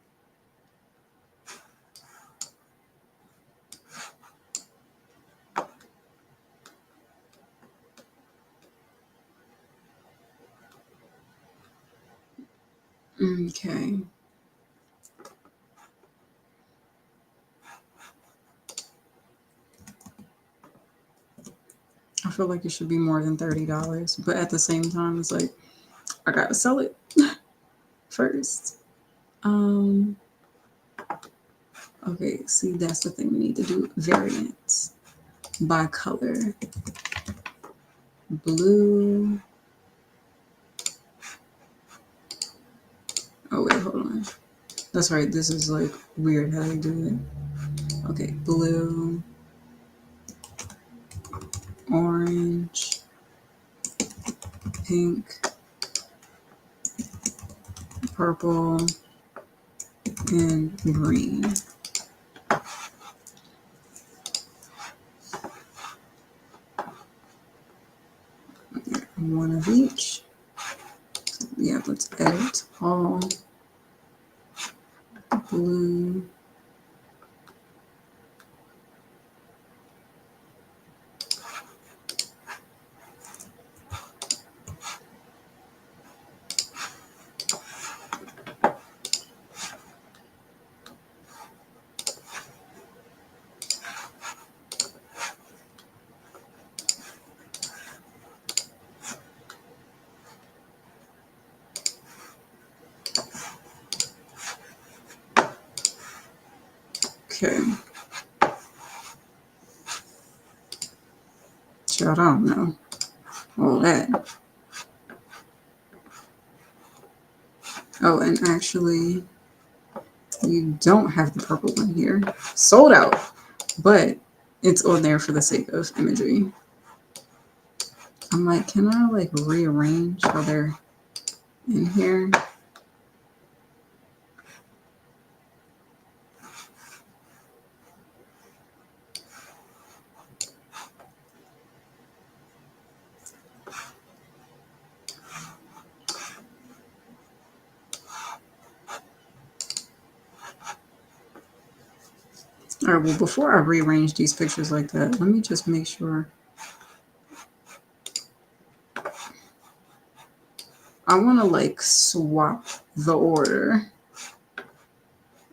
Okay. I feel like it should be more than $30, but at the same time, it's like I gotta sell it first. Um. Okay. See, that's the thing we need to do. Variants by color. Blue. Oh wait, hold on. That's right. This is like weird how they do it. Okay, blue, orange, pink, purple, and green. One of each. Yeah, let's edit all. Blue. Okay. Sure, I don't know all that. Oh, and actually, you don't have the purple one here. Sold out, but it's on there for the sake of imagery. I'm like, can I like rearrange how they're in here? All right, well, before I rearrange these pictures like that, let me just make sure. I want to like swap the order.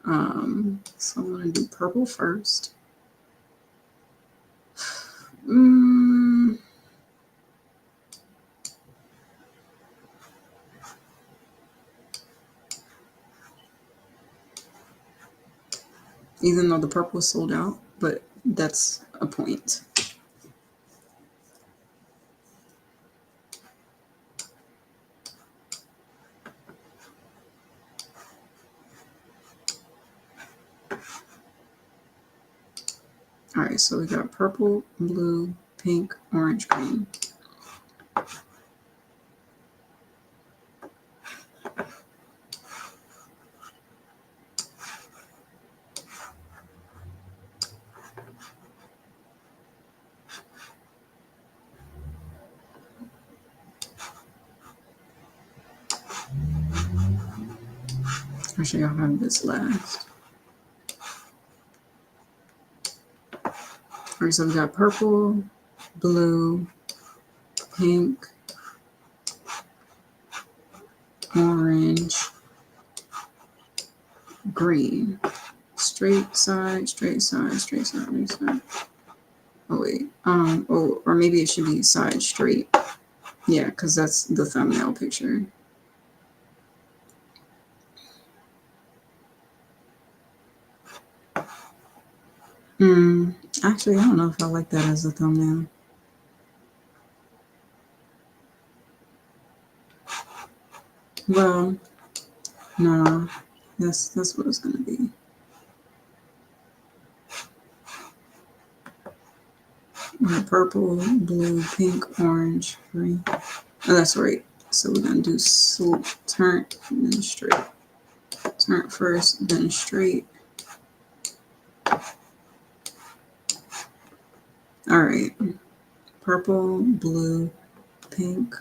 So I'm going to do purple first. Even though the purple is sold out, but that's a point. All right, so we got purple, blue, pink, orange, green. Actually, I'll have this last. All right, so we got purple, blue, pink, orange, green. Straight side, straight side, straight side, straight side. Oh wait. Or maybe it should be side straight. Yeah, because that's the thumbnail picture. Actually, I don't know if I like that as a thumbnail. Well, no, that's what it's gonna be. Purple, blue, pink, orange, green. Oh, that's right. So we're gonna do turn, then straight. Turn first, then straight. All right. Purple, blue, pink,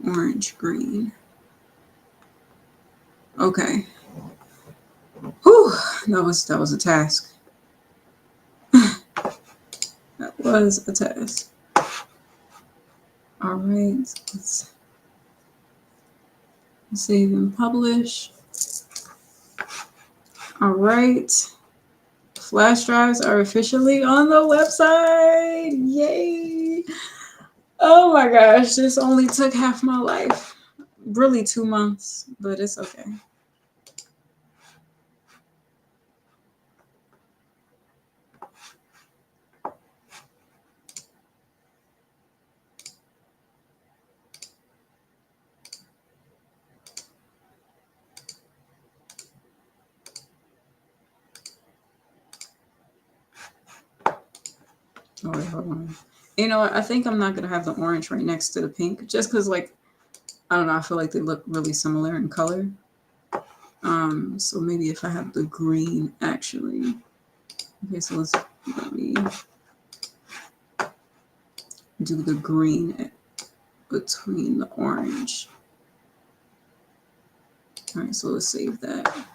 orange, green. Okay. Whew, that was a task. That was a task. All right, let's save and publish. All right, flash drives are officially on the website. Yay! Oh my gosh, this only took half my life. Really 2 months, but it's okay. Oh wait, hold on. You know what? I think I'm not gonna have the orange right next to the pink, just because, like, I don't know. I feel like they look really similar in color. So maybe if I have the green, actually. Okay, so let me do the green between the orange. All right, so let's save that.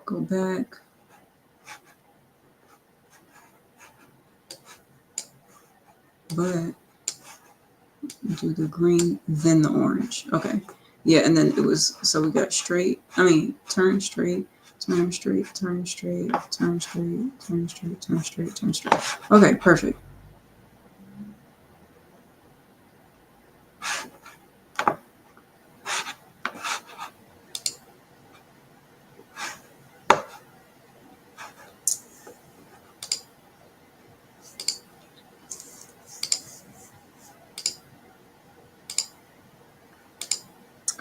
Go back. But do the green, then the orange. Okay. Yeah, and then it was, so we got turn straight, turn straight, turn straight, turn straight, turn straight, turn straight, turn straight. Okay, perfect.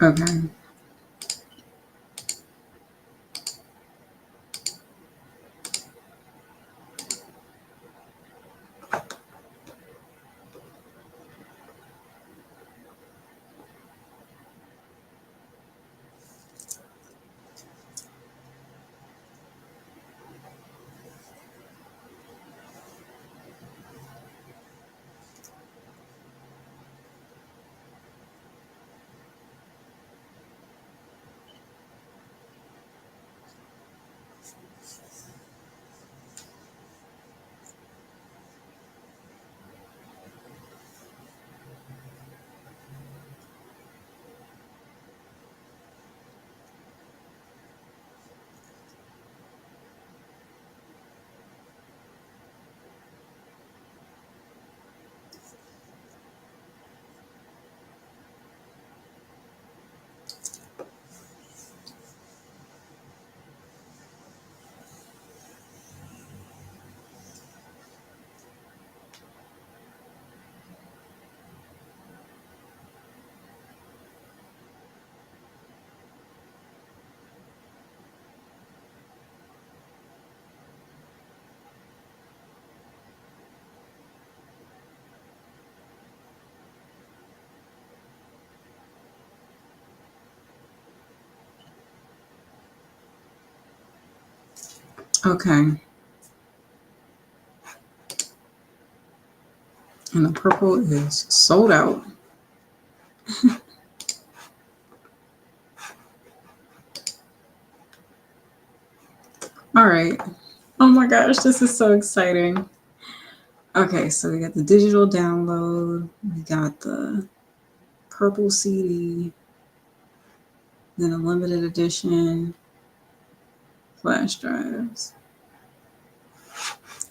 Okay. Okay. And the purple is sold out. All right. Oh my gosh, this is so exciting. Okay, so we got the digital download, we got the purple CD, then a limited edition, flash drives.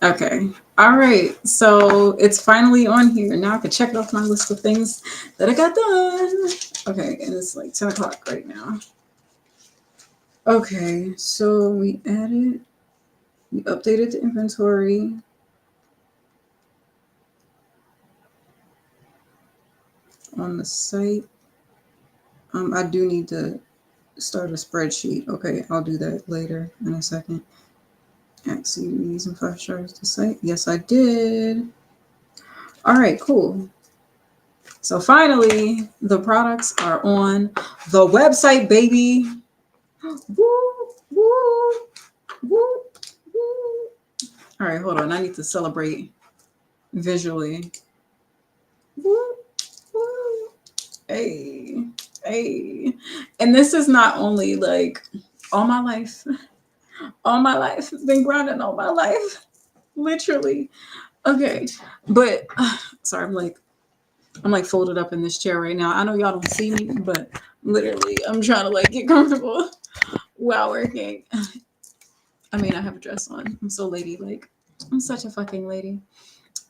Okay. All right. So it's finally on here. Now I can check it off my list of things that I got done. Okay, and it's like 10 o'clock right now. Okay, so we updated the inventory. On the site. I do need to start a spreadsheet. Okay, I'll do that later in a second. Add CDs and flash drives to site. Yes, I did. All right, cool. So finally, the products are on the website, baby. Woo, woo, woo, woo. All right, hold on. I need to celebrate visually. Woo, woo. Hey, hey. And this is not only like all my life, been grinding all my life, literally. Okay, but sorry, I'm like folded up in this chair right now. I know y'all don't see me, but literally, I'm trying to like get comfortable while working. I mean, I have a dress on. I'm so ladylike. I'm such a fucking lady.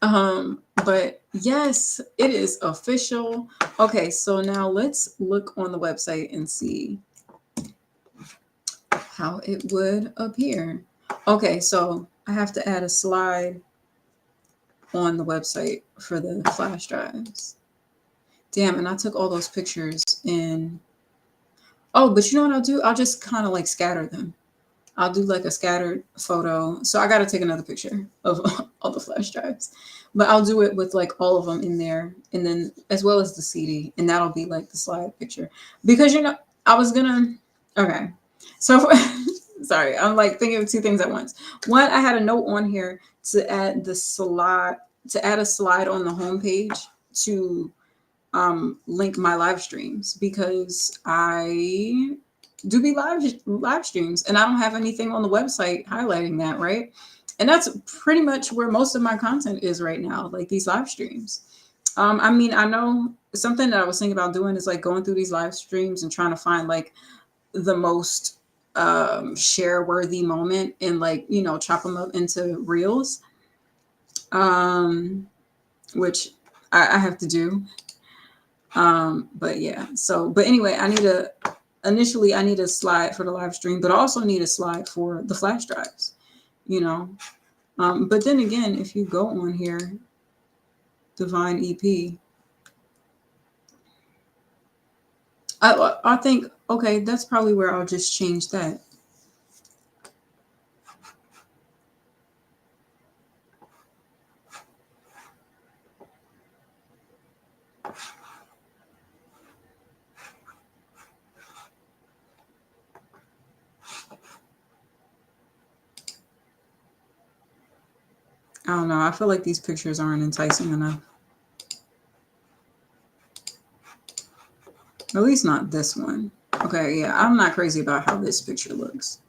But yes, it is official. Okay, so now let's look on the website and see how it would appear. Okay, so I have to add a slide on the website for the flash drives. Damn, and I took all those pictures in. Oh, but you know what I'll do? I'll just kind of like scatter them. I'll do like a scattered photo. So I got to take another picture of all the flash drives, but I'll do it with like all of them in there, and then as well as the CD, and that'll be like the slide picture. Because I was gonna. Okay, so sorry, I'm like thinking of two things at once. One, I had a note on here to add the slide to add a slide on the homepage to link my live streams because I do be live streams and I don't have anything on the website highlighting that, right? And that's pretty much where most of my content is right now, like these live streams. I mean, I know something that I was thinking about doing is like going through these live streams and trying to find like the most share worthy moment and like, chop them up into reels, um, which I have to do. But yeah, but anyway, initially I need a slide for the live stream, but I also need a slide for the flash drives, you know. But then again, if you go on here, Divine EP, I think, okay, that's probably where I'll just change that. I don't know. I feel like these pictures aren't enticing enough. At least not this one. Okay, yeah, I'm not crazy about how this picture looks.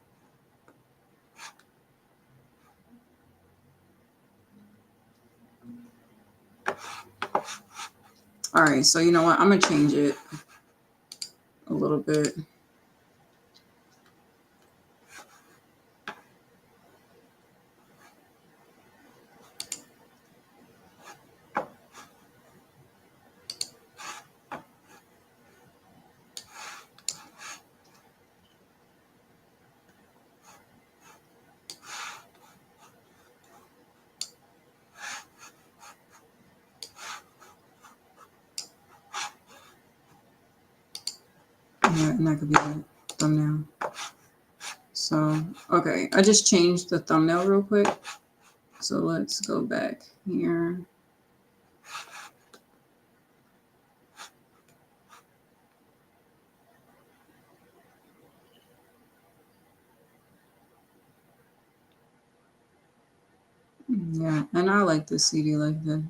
All right, so you know what? I'm gonna change it a little bit. Yeah, and that could be the thumbnail. So, okay, I just changed the thumbnail real quick. So let's go back here. Yeah, and I like the CD like the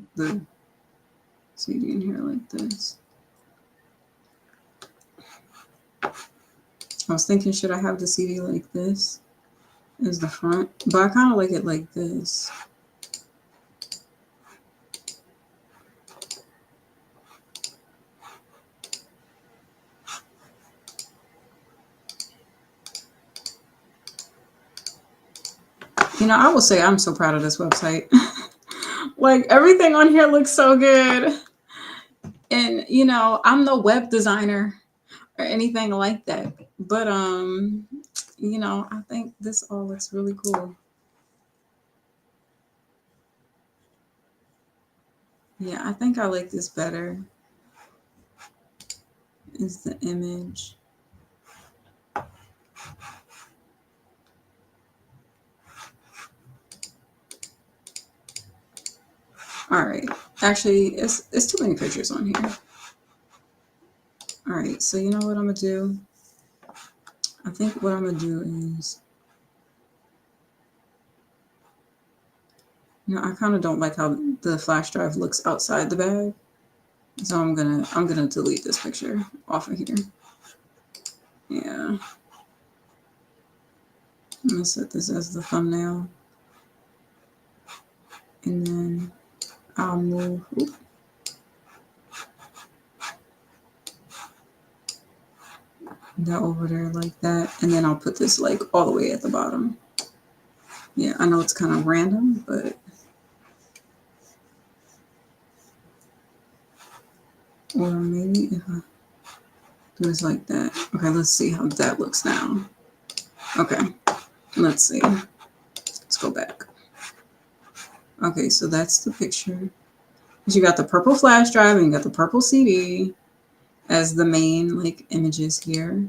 CD in here like this. I was thinking, should I have the CD like this as the front? But I kind of like it like this. You know, I will say I'm so proud of this website. Like everything on here looks so good. And you know, I'm no web designer or anything like that. But you know, I think this all looks really cool. Yeah, I think I like this better. Is the image. All right. Actually, it's too many pictures on here. All right. So you know what I'm gonna do? I think what I'm gonna do is, you know, I kind of don't like how the flash drive looks outside the bag. So I'm gonna delete this picture off of here. Yeah. I'm gonna set this as the thumbnail. And then I'll move that over there like that. And then I'll put this like all the way at the bottom. Yeah, I know it's kind of random, but or maybe if I do this like that. Okay, let's see how that looks now. Okay, let's see. Let's go back. Okay, so that's the picture. You got the purple flash drive and you got the purple CD as the main like images here.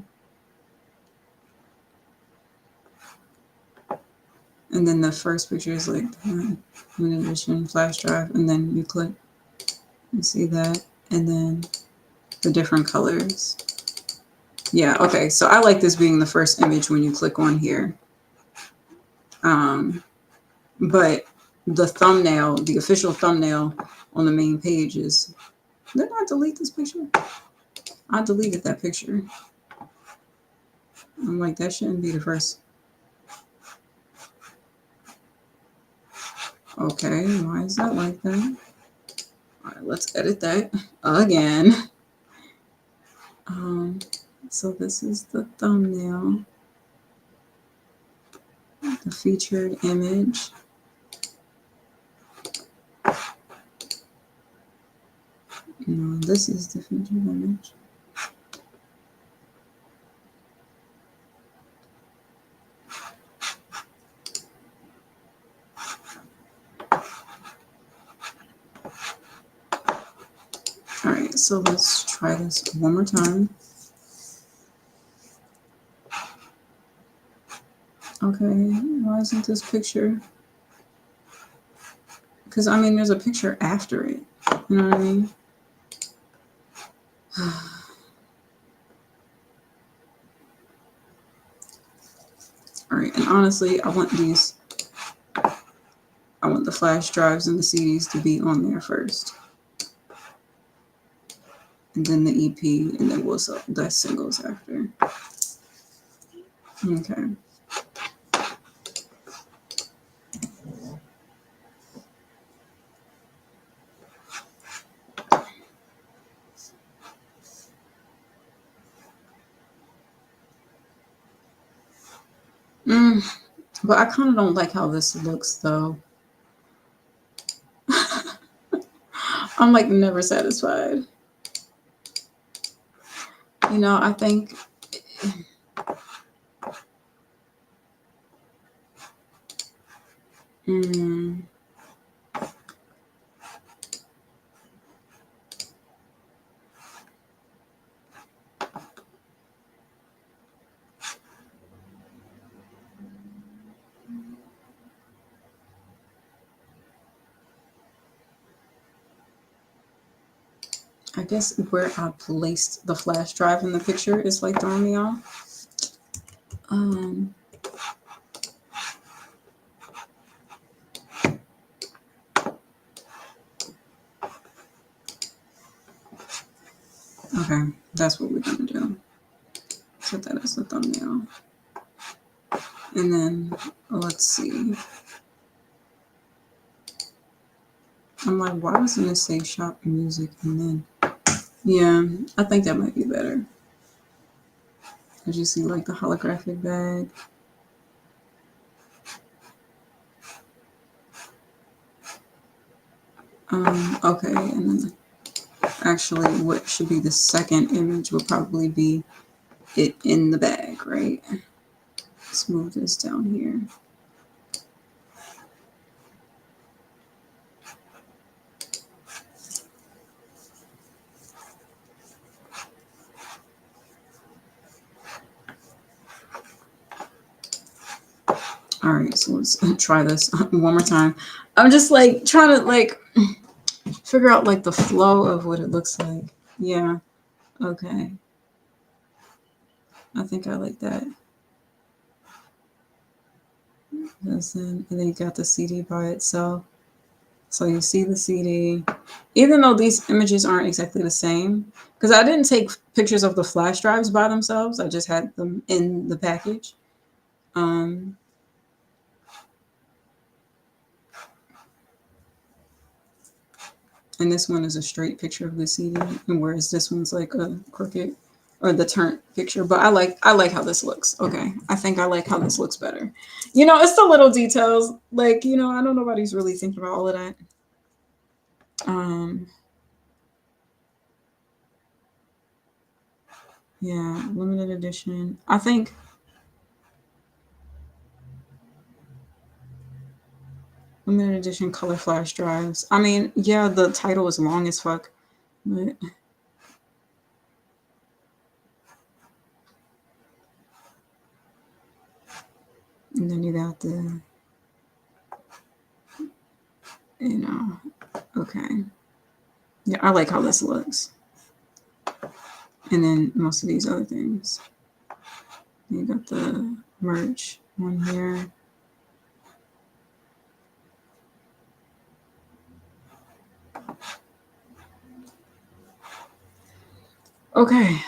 And then the first picture is like in addition flash drive, and then you click and see that, and then the different colors. Yeah, okay, so I like this being the first image when you click on here. But the thumbnail, the official thumbnail on the main page is, did I delete this picture? I deleted that picture. I'm like, that shouldn't be the first. Okay, why is that like that? All right, let's edit that again. So this is the thumbnail, the featured image. No, this is the featured image. All right, so let's try this one more time. Okay, why isn't this picture? Because I mean, there's a picture after it. You know what I mean? All right, and honestly, I want the flash drives and the CDs to be on there first. And then the EP, and then we'll sell the singles after. Okay. But I kind of don't like how this looks, though. I'm like never satisfied. You know, I think. I guess where I placed the flash drive in the picture is like throwing me off. Okay, that's what we're gonna do. Set that as a thumbnail. And then let's see. I'm like, why doesn't it say shop music? And then, yeah, I think that might be better. As you see, like the holographic bag. Okay, and then actually, what should be the second image would probably be it in the bag, right? Let's move this down here. All right, so let's try this one more time. I'm just like trying to like figure out like the flow of what it looks like. Yeah. Okay. I think I like that. And then you got the CD by itself. So you see the CD, even though these images aren't exactly the same, because I didn't take pictures of the flash drives by themselves. I just had them in the package. Um, and this one is a straight picture of the CD, and whereas this one's like a crooked or the turnt picture. But I like how this looks. Okay, I think I like how this looks better. You know, it's the little details. Like, you know, I know nobody's really thinking about all of that. Um, yeah, limited edition. I think limited edition color flash drives. I mean, yeah, the title is long as fuck, but and then you got the, you know, okay. Yeah, I like how this looks. And then most of these other things. You got the merch one here. Okay.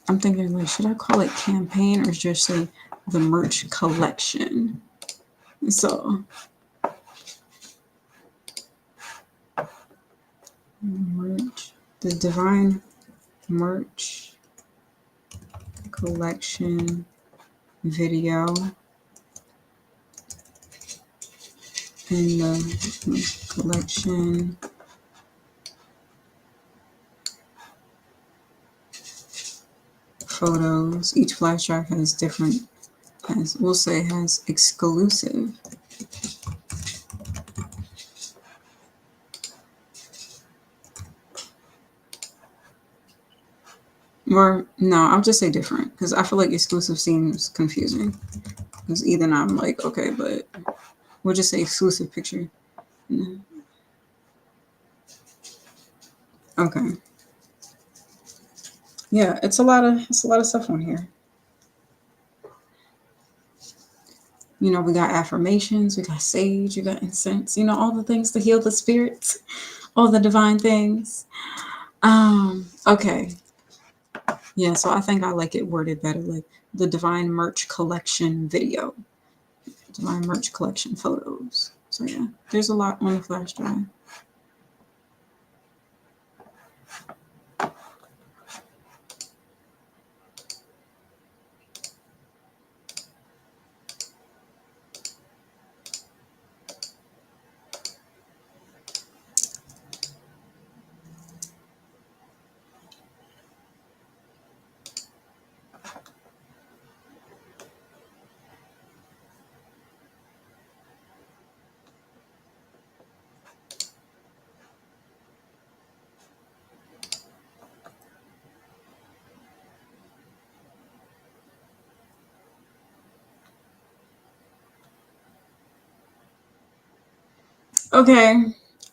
I'm thinking, like, should I call it campaign or just say the merch collection? So, merch, the Divine Merch Collection video in the collection photos. Each flash drive has different, as we'll say, has exclusive. Or no, I'll just say different because I feel like exclusive seems confusing. Because either now I'm like, okay, but we'll just say exclusive picture. Okay. Yeah, it's a lot of stuff on here. You know, we got affirmations, we got sage, we got incense, you know, all the things to heal the spirits, all the divine things. Okay. Yeah, so I think I like it worded better, like the Divine Merch Collection video, Divine Merch Collection photos. So yeah, there's a lot on the flash drive. Okay.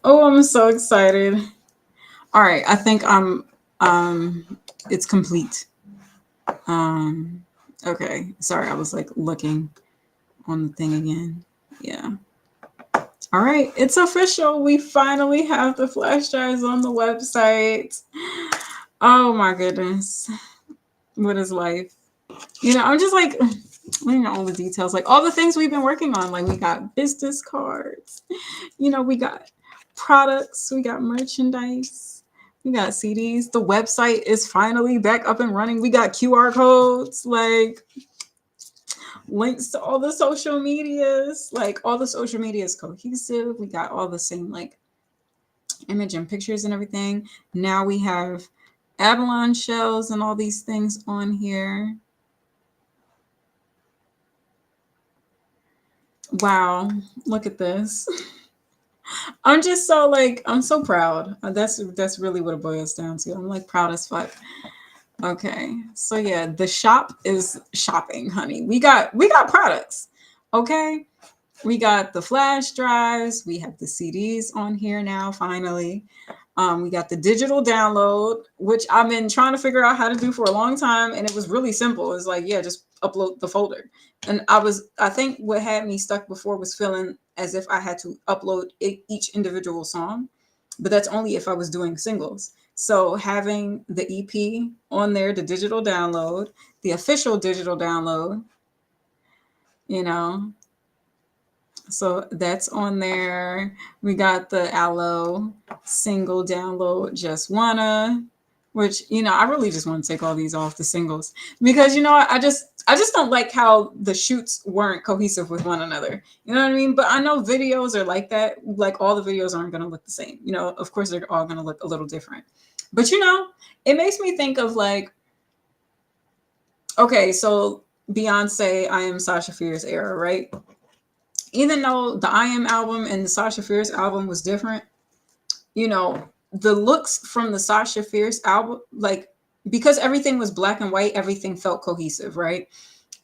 Oh, I'm so excited. All right, I think um it's complete. Um okay. Sorry, I was like looking on the thing again. Yeah. All right, it's official. We finally have the flash drives on the website. Oh my goodness. What is life? I'm just like, all the details, like all the things we've been working on. Like, we got business cards, we got products, we got merchandise, we got CDs. The website is finally back up and running. We got QR codes, like links to all the social medias. Like, all the social media is cohesive. We got all the same, like, image and pictures and everything. Now we have abalone shells and all these things on here. Wow, look at this. I'm just so, like, I'm so proud. That's really what it boils down to. I'm like proud as fuck. Okay. So yeah, the shop is shopping, honey. We got products. Okay? We got the flash drives, we have the CDs on here now finally. We got the digital download, which I've been trying to figure out how to do for a long time, and it was really simple. It's like, yeah, just upload the folder. And I think what had me stuck before was feeling as if I had to upload each individual song, but that's only if I was doing singles. So having the EP on there, the digital download, the official digital download, you know, so that's on there. We got the Aloe single download, Just Wanna, which, I really just want to take all these off the singles because, I just don't like how the shoots weren't cohesive with one another. You know what I mean? But I know videos are like that. Like, all the videos aren't going to look the same. Of course they're all going to look a little different. But, it makes me think of, like, okay, so Beyonce, I Am Sasha Fierce era, right? Even though the I Am album and the Sasha Fierce album was different, the looks from the Sasha Fierce album, like, because everything was black and white, everything felt cohesive, right?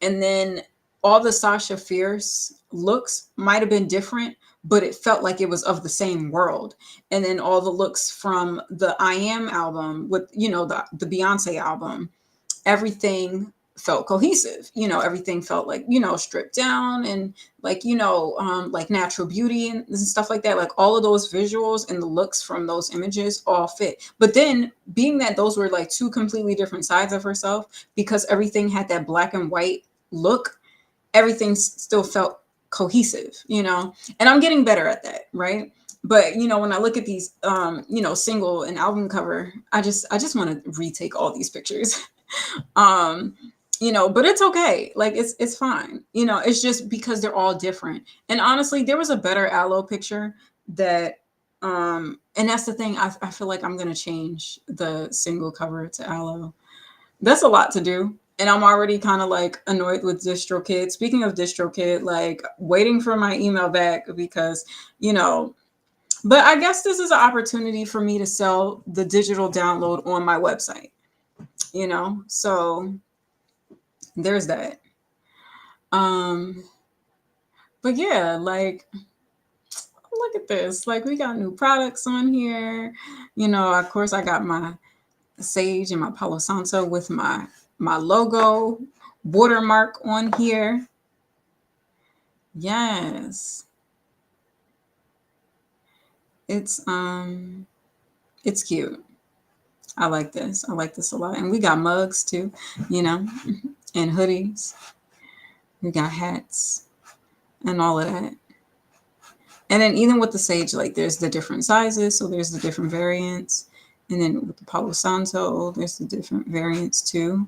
And then all the Sasha Fierce looks might have been different, but it felt like it was of the same world. And then all the looks from the I Am album with, the Beyonce album, everything felt cohesive. Everything felt like, stripped down and like, like natural beauty and stuff like that. Like, all of those visuals and the looks from those images all fit. But then, being that those were like two completely different sides of herself, because everything had that black and white look, everything still felt cohesive, and I'm getting better at that, right? But when I look at these single and album cover, I just want to retake all these pictures. um but it's okay, like, it's fine. It's just because they're all different. And honestly, there was a better Aloe picture that and that's the thing. I feel like I'm gonna change the single cover to Aloe. That's a lot to do, and I'm already kind of like annoyed with DistroKid. Speaking of DistroKid, like, waiting for my email back because but I guess this is an opportunity for me to sell the digital download on my website, so there's that. Um, but yeah, like, look at this. Like, we got new products on here. Of course, I got my Sage and my Palo Santo with my logo watermark on here. Yes, it's it's cute. I like this. I like this a lot. And we got mugs too, and hoodies. We got hats and all of that. And then even with the Sage, like, there's the different sizes, so there's the different variants. And then with the Palo Santo, there's the different variants too.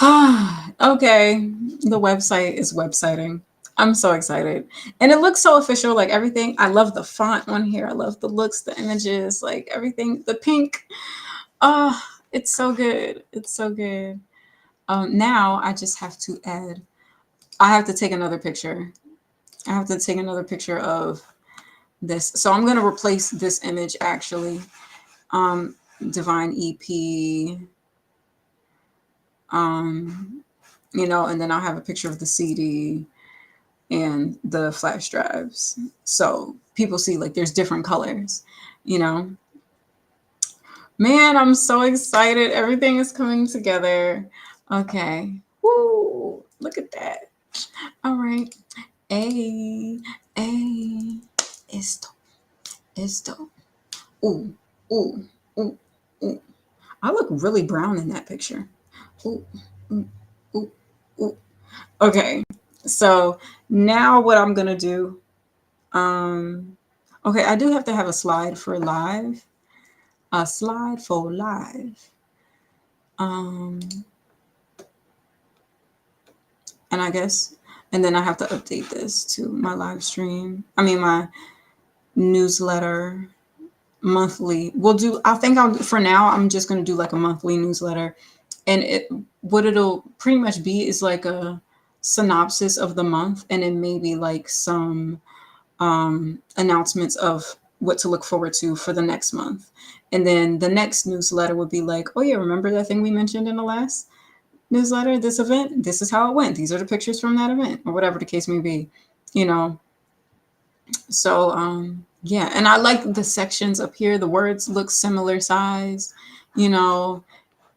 Okay, the website is websiting. I'm so excited. And it looks so official, like everything. I love the font on here. I love the looks, the images, like everything. The pink. Oh, it's so good. It's so good. Now I just have to add, I have to take another picture. I have to take another picture of this. So I'm going to replace this image actually. Divine EP. And then I'll have a picture of the CD and the flash drives. So people see, like, there's different colors, Man, I'm so excited. Everything is coming together. Okay. Woo! Look at that. All right. A, A, it's dope. It's dope. Ooh, ooh, ooh, ooh. I look really brown in that picture. Ooh, ooh, ooh, ooh. Okay, so now what I'm gonna do, um, okay, I do have to have a slide for live. A slide for live. Um, and I guess, and then I have to update this to my live stream. I mean, my newsletter monthly. We'll do, I think I'll, for now, I'm just going to do like a monthly newsletter. And what it'll pretty much be is like a synopsis of the month and then maybe like some announcements of what to look forward to for the next month. And then the next newsletter would be like, oh yeah, remember that thing we mentioned in the last newsletter, this event, this is how it went. These are the pictures from that event, or whatever the case may be, you know. So yeah, and I like the sections up here. The words look similar size, you know.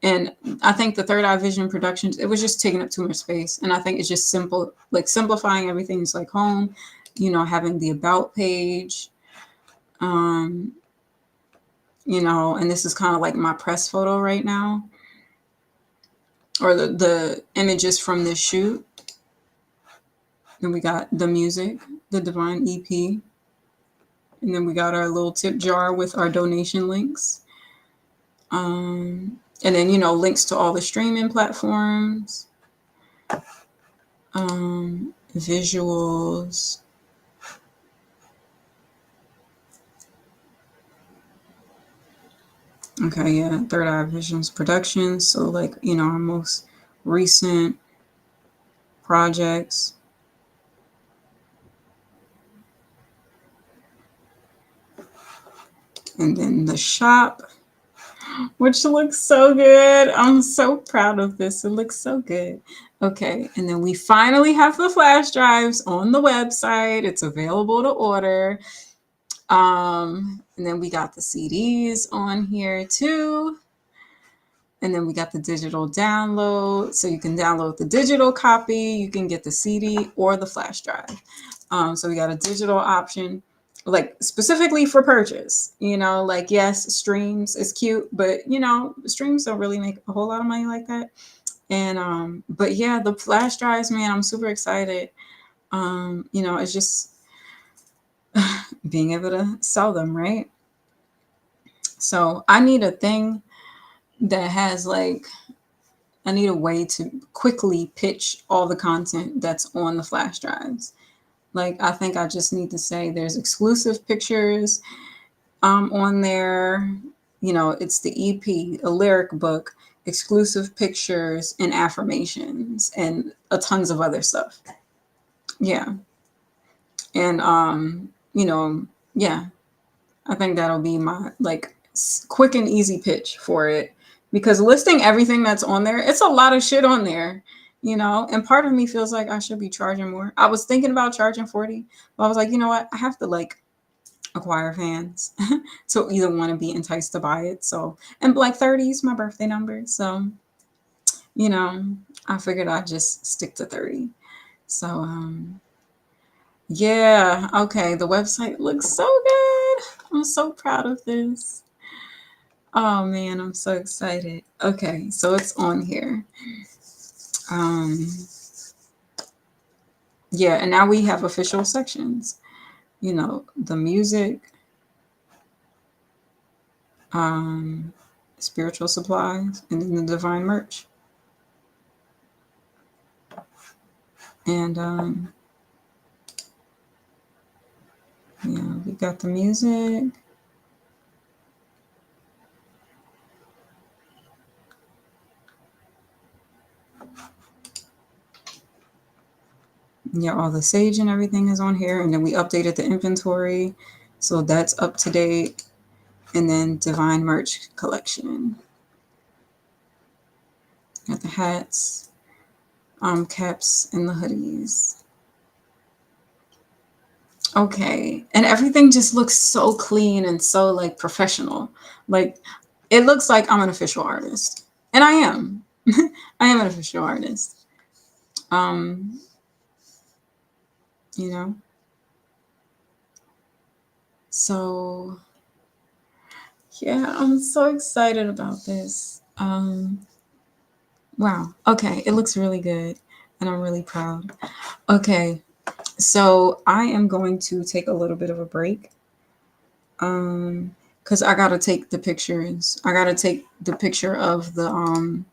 And I think the Third Eye Vision Productions, it was just taking up too much space. And I think it's just simple, like simplifying everything is like home, you know, having the about page, um, you know, and this is kind of like my press photo right now, or the images from this shoot. Then we got the music, the Divine EP. And then we got our little tip jar with our donation links. And then, you know, links to all the streaming platforms, visuals. Okay, yeah, Third Eye Visions Productions. So, like, you know, our most recent projects. And then the shop, which looks so good. I'm so proud of this. It looks so good. Okay, and then we finally have the flash drives on the website. It's available to order. And then we got the CDs on here too. And then we got the digital download. So you can download the digital copy, you can get the CD or the flash drive. So we got a digital option, like specifically for purchase. You know, like, yes, streams is cute, but you know, streams don't really make a whole lot of money like that. And but yeah, the flash drives, man, I'm super excited. You know, it's just being able to sell them, right? So I need a thing that has like, I need a way to quickly pitch all the content that's on the flash drives. Like, I think I just need to say there's exclusive pictures on there. You know, it's the EP, a lyric book, exclusive pictures and affirmations and tons of other stuff. Yeah. And, you know, yeah, I think that'll be my like quick and easy pitch for it, because listing everything that's on there, it's a lot of shit on there, you know. And part of me feels like I should be charging more. I was thinking about charging 40, but I was like, you know what? I have to like acquire fans to either want to be enticed to buy it. So, and like 30 is my birthday number, so you know, I figured I'd just stick to 30. So yeah, okay. The website looks so good. I'm so proud of this. Oh man, I'm so excited. Okay, so it's on here. Um, yeah, and now we have official sections. You know, the music, um, spiritual supplies, and then the divine merch. And yeah, we got the music. Yeah, all the sage and everything is on here. And then we updated the inventory. So that's up to date. And then divine merch collection. Got the hats, caps, and the hoodies. Okay. And everything just looks so clean and so like professional. Like, it looks like I'm an official artist. And I am. I am an official artist. Um you know? So yeah, I'm so excited about this. Wow. Okay, it looks really good, and I'm really proud. Okay, so I am going to take a little bit of a break. Because I gotta take the pictures. I gotta take the picture of the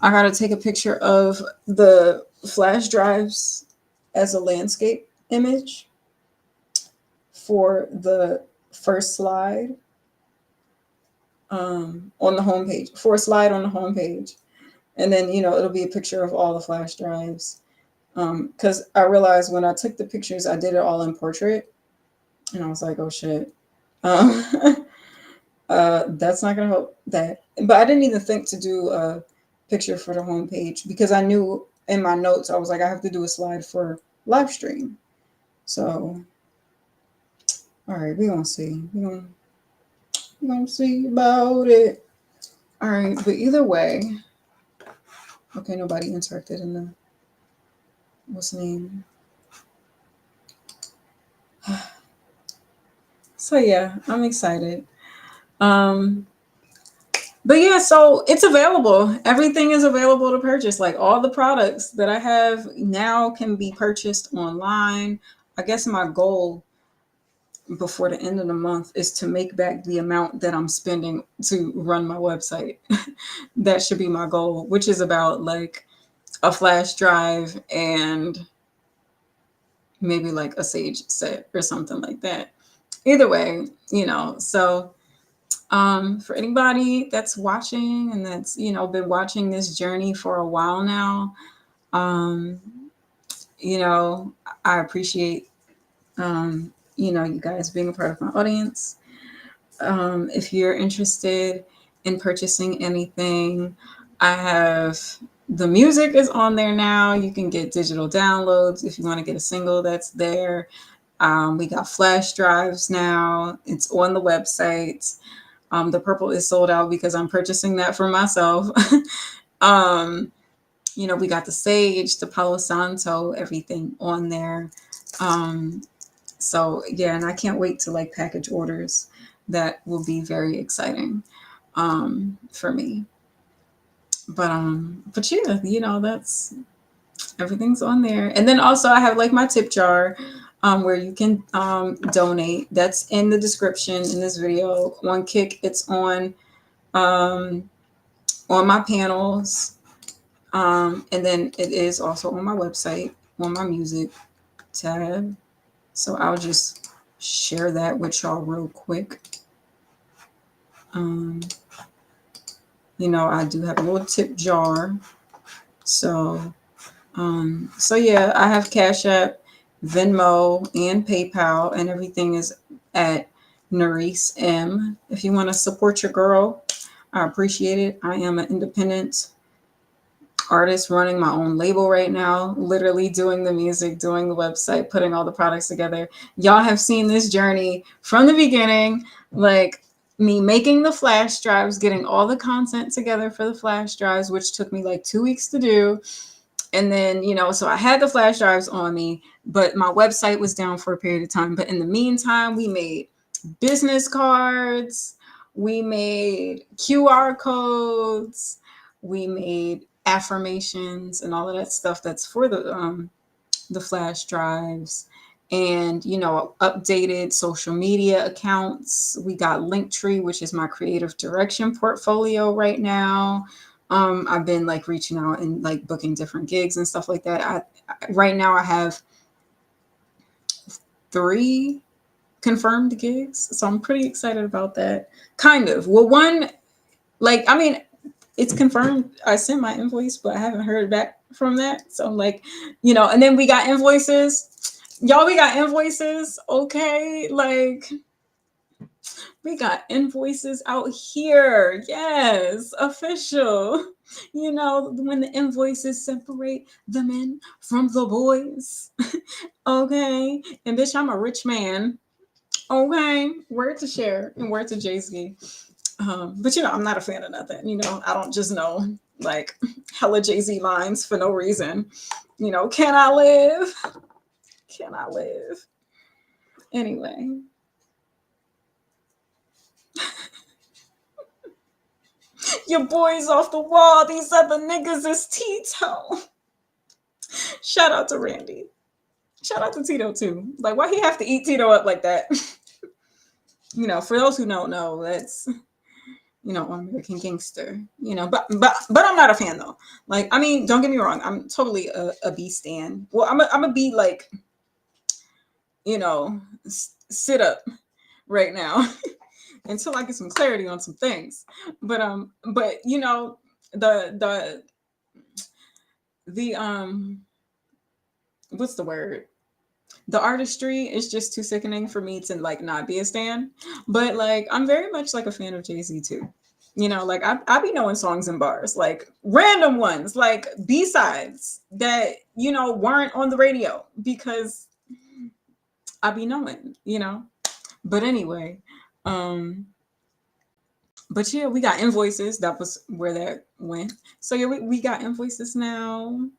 I gotta take a picture of the flash drives as a landscape image for the first slide on the homepage. For a slide on the homepage. And then, it'll be a picture of all the flash drives. Because I realized when I took the pictures, I did it all in portrait. And I was like, oh shit. Um, that's not going to help that. But I didn't even think to do a picture for the homepage because I knew in my notes, I was like, I have to do a slide for live stream. So, all right, we're going to see. We're gonna see about it. All right, but either way, okay, nobody interacted in the, what's the name? So yeah, I'm excited. Um, but yeah, so it's available. Everything is available to purchase. Like all the products that I have now can be purchased online. I guess my goal before the end of the month is to make back the amount that I'm spending to run my website. That should be my goal, which is about like a flash drive and maybe like a Sage set or something like that. Either way, so for anybody that's watching and that's been watching this journey for a while now, um, you know, I appreciate you guys being a part of my audience. If you're interested in purchasing anything, I have the music is on there now. You can get digital downloads if you want to get a single that's there. We got flash drives now. It's on the website. The purple is sold out because I'm purchasing that for myself. um, we got the Sage, the Palo Santo, everything on there. Um, so yeah, and I can't wait to like package orders. That will be very exciting for me. But yeah, that's everything's on there. And then also I have like my tip jar where you can donate. That's in the description in this video. On Kick, it's um, on my panels. And then it is also on my website, on my music tab. So I'll just share that with y'all real quick. Um, I do have a little tip jar. So yeah, I have Cash App, Venmo, and PayPal, and everything is at NarisseM. If you want to support your girl, I appreciate it. I am an independent artist running my own label right now, literally doing the music, doing the website, putting all the products together. Y'all have seen this journey from the beginning, like me making the flash drives, getting all the content together for the flash drives, which took me like 2 weeks to do. And then, so I had the flash drives on me, but my website was down for a period of time. But in the meantime, we made business cards, we made QR codes, we made affirmations and all of that stuff that's for the flash drives, and updated social media accounts. We got Linktree, which is my creative direction portfolio right now. I've been like reaching out and like booking different gigs and stuff like that. Right now I have 3 confirmed gigs, so I'm pretty excited about that. Kind of. Well, one, like, I mean, it's confirmed. I sent my invoice, but I haven't heard back from that. So I'm like, and then we got invoices. Y'all, we got invoices. Okay. Like, we got invoices out here. Yes. Official. When the invoices separate the men from the boys. Okay. And bitch, I'm a rich man. Okay. Word to share and word to Jay-Z. But I'm not a fan of nothing. I don't just know like hella Jay-Z lines for no reason. Can I live? Can I live? Anyway. Your boy's off the wall. These other niggas is Tito. Shout out to Randy. Shout out to Tito too. Like, why he have to eat Tito up like that? For those who don't know, that's on American Gangster. But I'm not a fan though. Like, I mean, don't get me wrong. I'm totally a B stan. Well, I'm a B like, sit up right now until I get some clarity on some things. But the what's the word? The artistry is just too sickening for me to like not be a stan. But like, I'm very much like a fan of Jay-Z too. Like I be knowing songs and bars, like random ones, like B-sides that weren't on the radio because I be knowing. But anyway, um but yeah, we got invoices. That was where that went. So yeah, we got invoices now.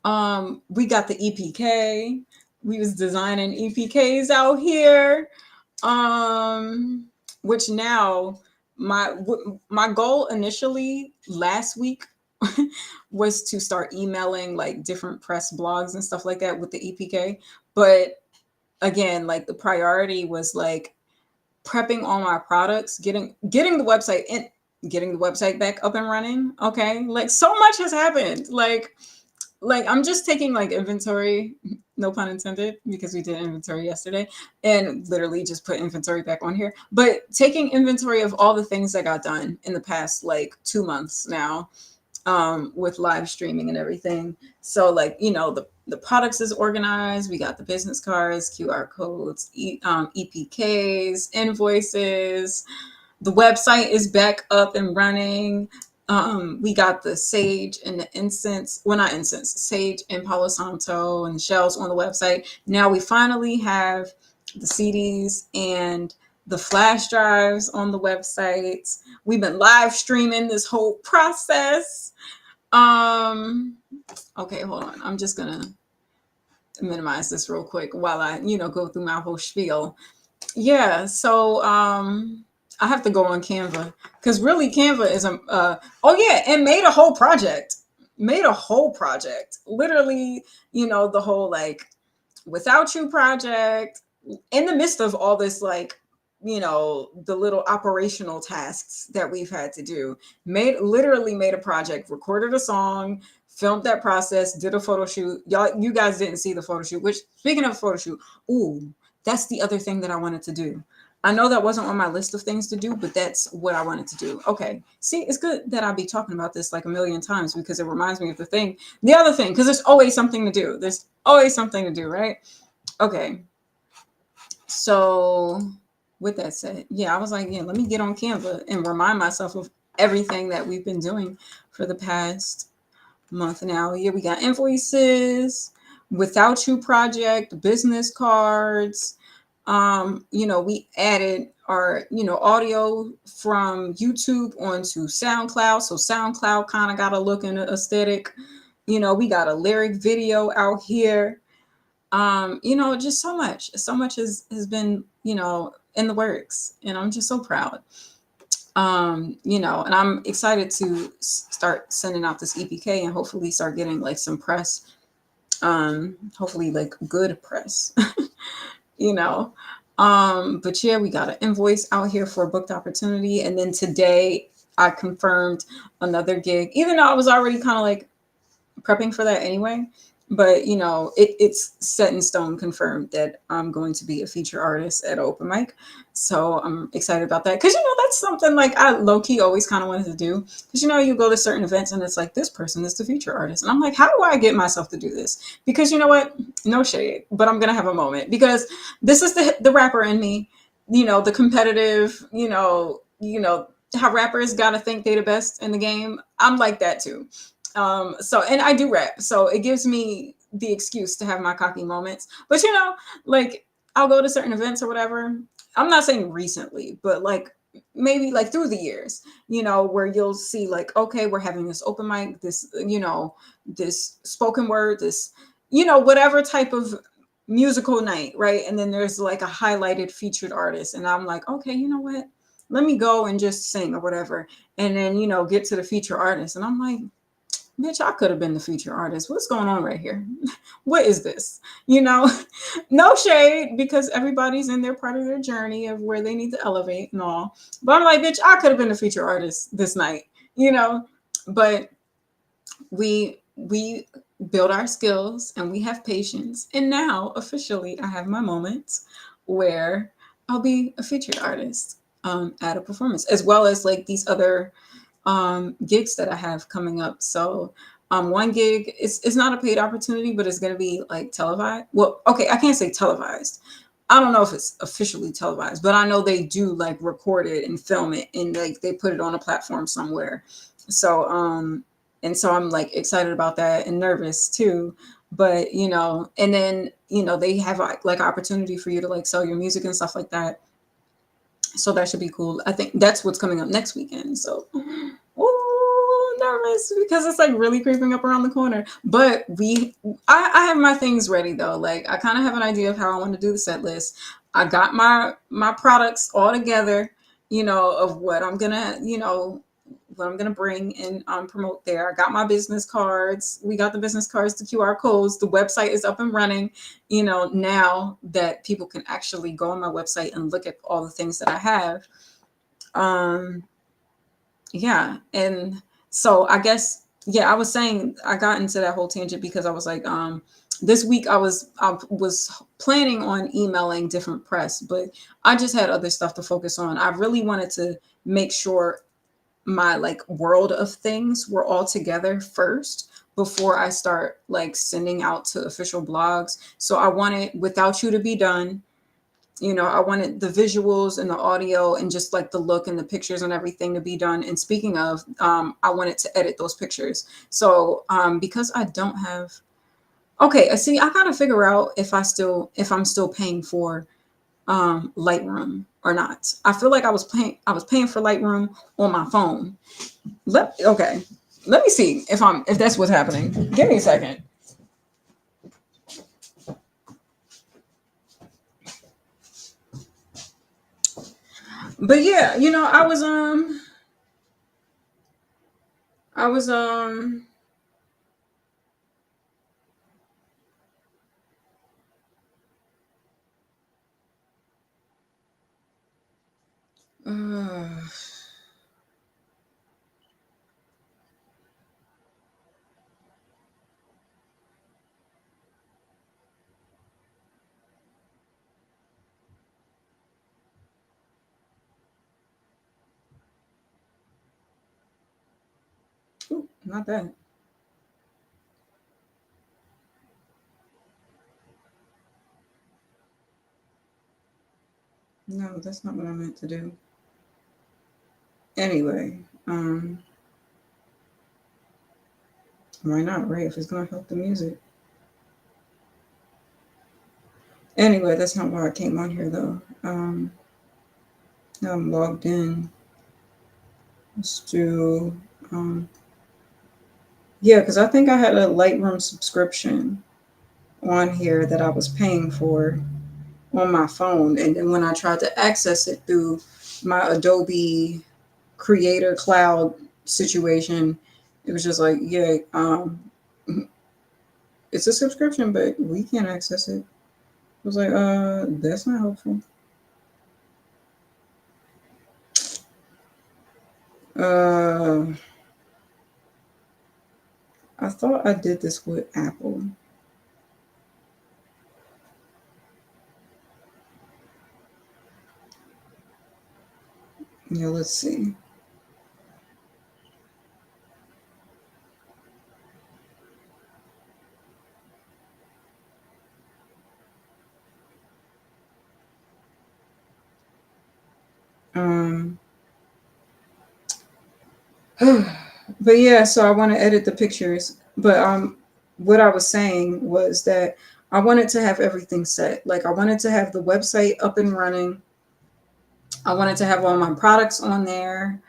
We got the EPK. We was designing EPKs out here. Which now my goal initially last week was to start emailing like different press blogs and stuff like that with the EPK. But again, like the priority was like prepping all my products, getting the website in, getting the website back up and running. Okay, like so much has happened. Like I'm just taking like inventory, no pun intended, because we did inventory yesterday and literally just put inventory back on here. But taking inventory of all the things that got done in the past like 2 months now, with live streaming and everything. So like, the products is organized. We got the business cards, QR codes, EPKs, invoices. The website is back up and running. We got the sage and the incense. Well, not incense, sage and Palo Santo and the shells on the website. Now we finally have the CDs and the flash drives on the website. We've been live streaming this whole process. Okay, hold on. I'm just gonna minimize this real quick while I, go through my whole spiel. Yeah, so I have to go on Canva because really Canva is oh yeah, and made a whole project. Made a whole project. Literally, the whole like without you project in the midst of all this like the little operational tasks that we've had to do. Literally made a project, recorded a song, filmed that process, did a photo shoot. You guys didn't see the photo shoot, which speaking of photo shoot, ooh, that's the other thing that I wanted to do. I know that wasn't on my list of things to do, but that's what I wanted to do. Okay. See, it's good that I'll be talking about this like a million times because it reminds me of the other thing, because there's always something to do. There's always something to do, right? Okay. So with that said, yeah, I was like, yeah, let me get on Canva and remind myself of everything that we've been doing for the past month now. Yeah, we got invoices, without you project, business cards. We added our, audio from YouTube onto SoundCloud. So SoundCloud kind of got a look and aesthetic. We got a lyric video out here. Just so much has been, in the works, and I'm just so proud. And I'm excited to start sending out this EPK and hopefully start getting like some press, hopefully like good press, you know. But yeah, we got an invoice out here for a booked opportunity. And then today I confirmed another gig, even though I was already kind of like prepping for that anyway. But it's set in stone, confirmed that I'm going to be a feature artist at open mic. So I'm excited about that because that's something like I low key always kind of wanted to do. Because you go to certain events and it's like this person is the feature artist, and I'm like, how do I get myself to do this? Because you know what? No shade, but I'm gonna have a moment because this is the rapper in me. The competitive. How rappers gotta think they the best in the game. I'm like that too. And I do rap, so it gives me the excuse to have my cocky moments. But like I'll go to certain events or whatever. I'm not saying recently, but like maybe like through the years, where you'll see like, okay, we're having this open mic, this, this spoken word, this, whatever type of musical night, right? And then there's like a highlighted featured artist. And I'm like, okay, you know what? Let me go and just sing or whatever. And then, get to the feature artist. And I'm like, bitch, I could have been the feature artist. What's going on right here? What is this? You know, no shade because everybody's in their part of their journey of where they need to elevate and all. But I'm like, bitch, I could have been the feature artist this night, you know. But we build our skills and we have patience. And now officially I have my moments where I'll be a featured artist at a performance, as well as like these other gigs that I have coming up. So one gig it's not a paid opportunity, but it's going to be like televised. Well, okay, I can't say televised. I don't know if it's officially televised, but I know they do like record it and film it and like they put it on a platform somewhere. So and so I'm like excited about that and nervous too. But and then they have like opportunity for you to like sell your music and stuff like that. So that should be cool. I think that's what's coming up next weekend. So, oh, nervous because it's like really creeping up around the corner. But I have my things ready though. Like I kind of have an idea of how I want to do the set list. I got my products all together. Of what I'm gonna bring and promote there. I got my business cards. We got the business cards, the QR codes. The website is up and running. Now that people can actually go on my website and look at all the things that I have. Um, yeah, and so I guess I was saying I got into that whole tangent because I was like, this week I was planning on emailing different press, but I just had other stuff to focus on. I really wanted to make sure my like world of things were all together first before I start like sending out to official blogs. So I wanted Without You to be done. I wanted the visuals and the audio and just like the look and the pictures and everything to be done. And speaking of, I wanted to edit those pictures. So because I don't have, okay, I see, I gotta figure out if I'm still paying for Lightroom or not. I feel like I was paying for Lightroom on my phone. Okay. Let me see if that's what's happening. Give me a second. But yeah, I was uh, not that. No, that's not what I meant to do. Anyway, why not, right? If it's gonna help the music. Anyway, that's not why I came on here though. Now I'm logged in. Let's do yeah, because I think I had a Lightroom subscription on here that I was paying for on my phone. And then when I tried to access it through my Adobe Creator Cloud situation, it was just like, yeah, it's a subscription, but we can't access it. I was like, that's not helpful. Uh, I thought I did this with Apple. Yeah, let's see. Um, but yeah, so I want to edit the pictures. But what I was saying was that I wanted to have everything set. Like I wanted to have the website up and running. I wanted to have all my products on there.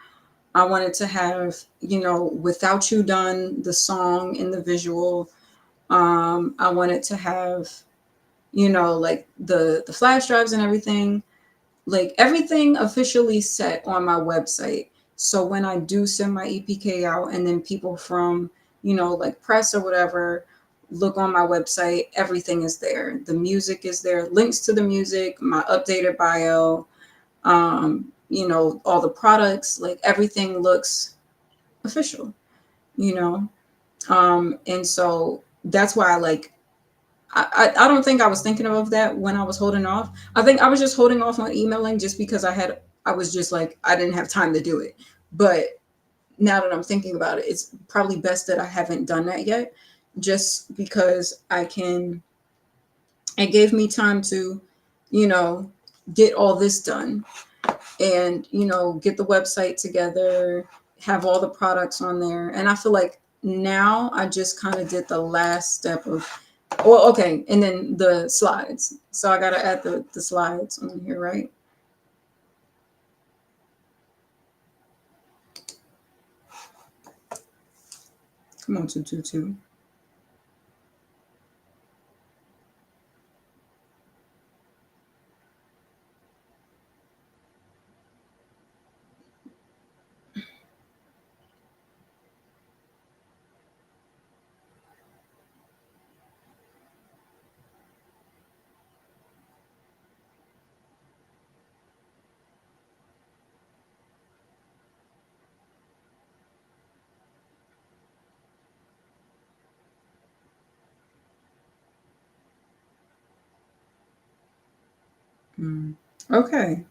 I wanted to have, Without You done, the song and the visual. I wanted to have like the flash drives and everything, like everything officially set on my website. So when I do send my EPK out and then people from, like press or whatever, look on my website, everything is there. The music is there, links to the music, my updated bio, all the products, like everything looks official, you know? And so that's why I don't think I was thinking of that when I was holding off. I think I was just holding off on emailing just because I was just like, I didn't have time to do it. But now that I'm thinking about it, it's probably best that I haven't done that yet, just because it gave me time to, you know, get all this done and, get the website together, have all the products on there. And I feel like now I just kind of did the last step of, well, okay, and then the slides. So I got to add the slides on here, right? Come on, 222. Mm. Okay.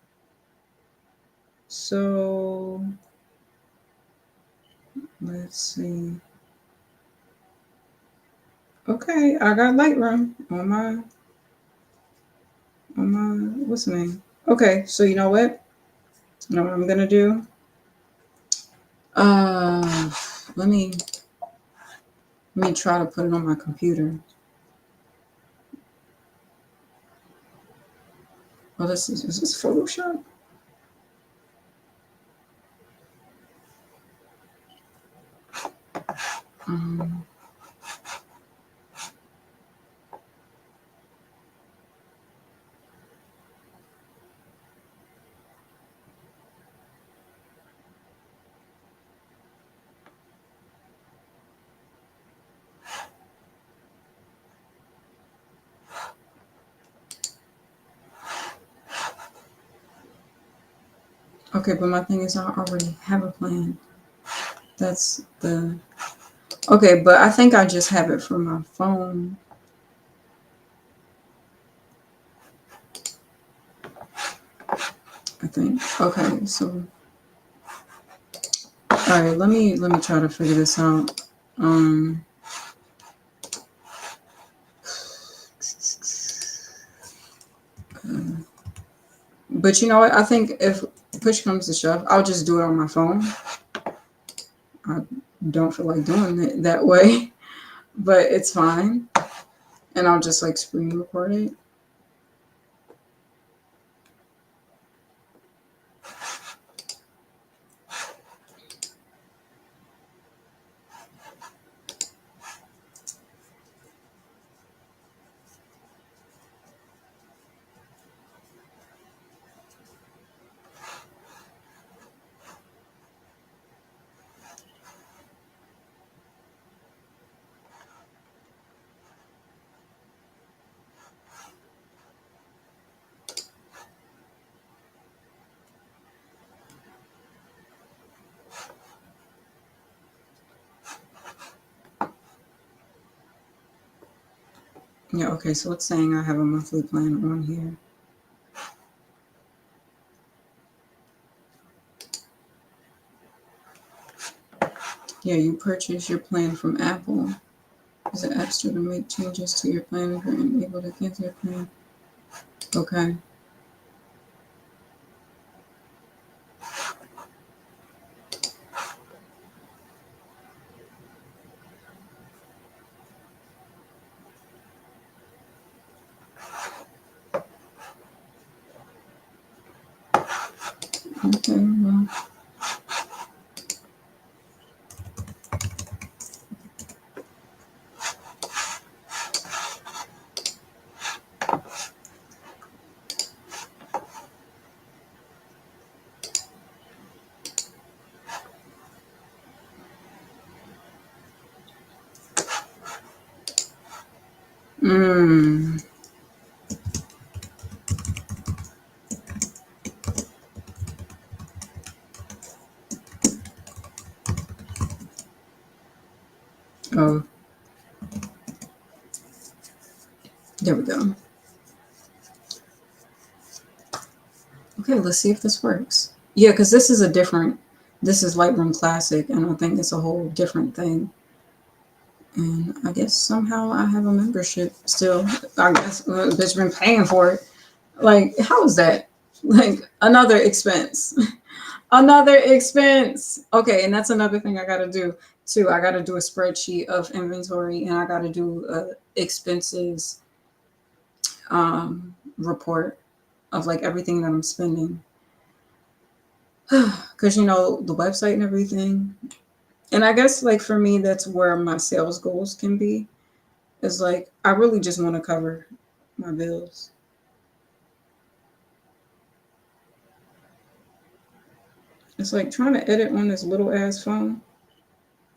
So let's see. Okay, I got Lightroom on my what's the name? Okay, so you know what? You know what I'm gonna do? Uh, let me try to put it on my computer. Oh, is this Photoshop? Um, okay, but my thing is I already have a plan. That's the okay, but I think I just have it from my phone. I think. Okay, so all right, let me try to figure this out. Um, but you know what? I think if push comes to shove, I'll just do it on my phone. I don't feel like doing it that way, but it's fine. And I'll just like screen record it. Yeah, okay, so it's saying I have a monthly plan on here. Yeah, you purchase your plan from Apple. Is it extra to make changes to your plan if you're unable to cancel your plan? Okay. Okay, well. Mm. Oh, there we go. Okay, let's see if this works. Yeah, because this is a different, this is Lightroom Classic, and I think it's a whole different thing. And I guess somehow I have a membership still. I guess bitch been paying for it. Like, how is that? Like, another expense. Another expense. Okay, and that's another thing I got to do too. I got to do a spreadsheet of inventory, and I got to do expenses report of like everything that I'm spending. Because the website and everything. And I guess like for me, that's where my sales goals can be. Is like I really just want to cover my bills. It's like trying to edit on this little ass phone.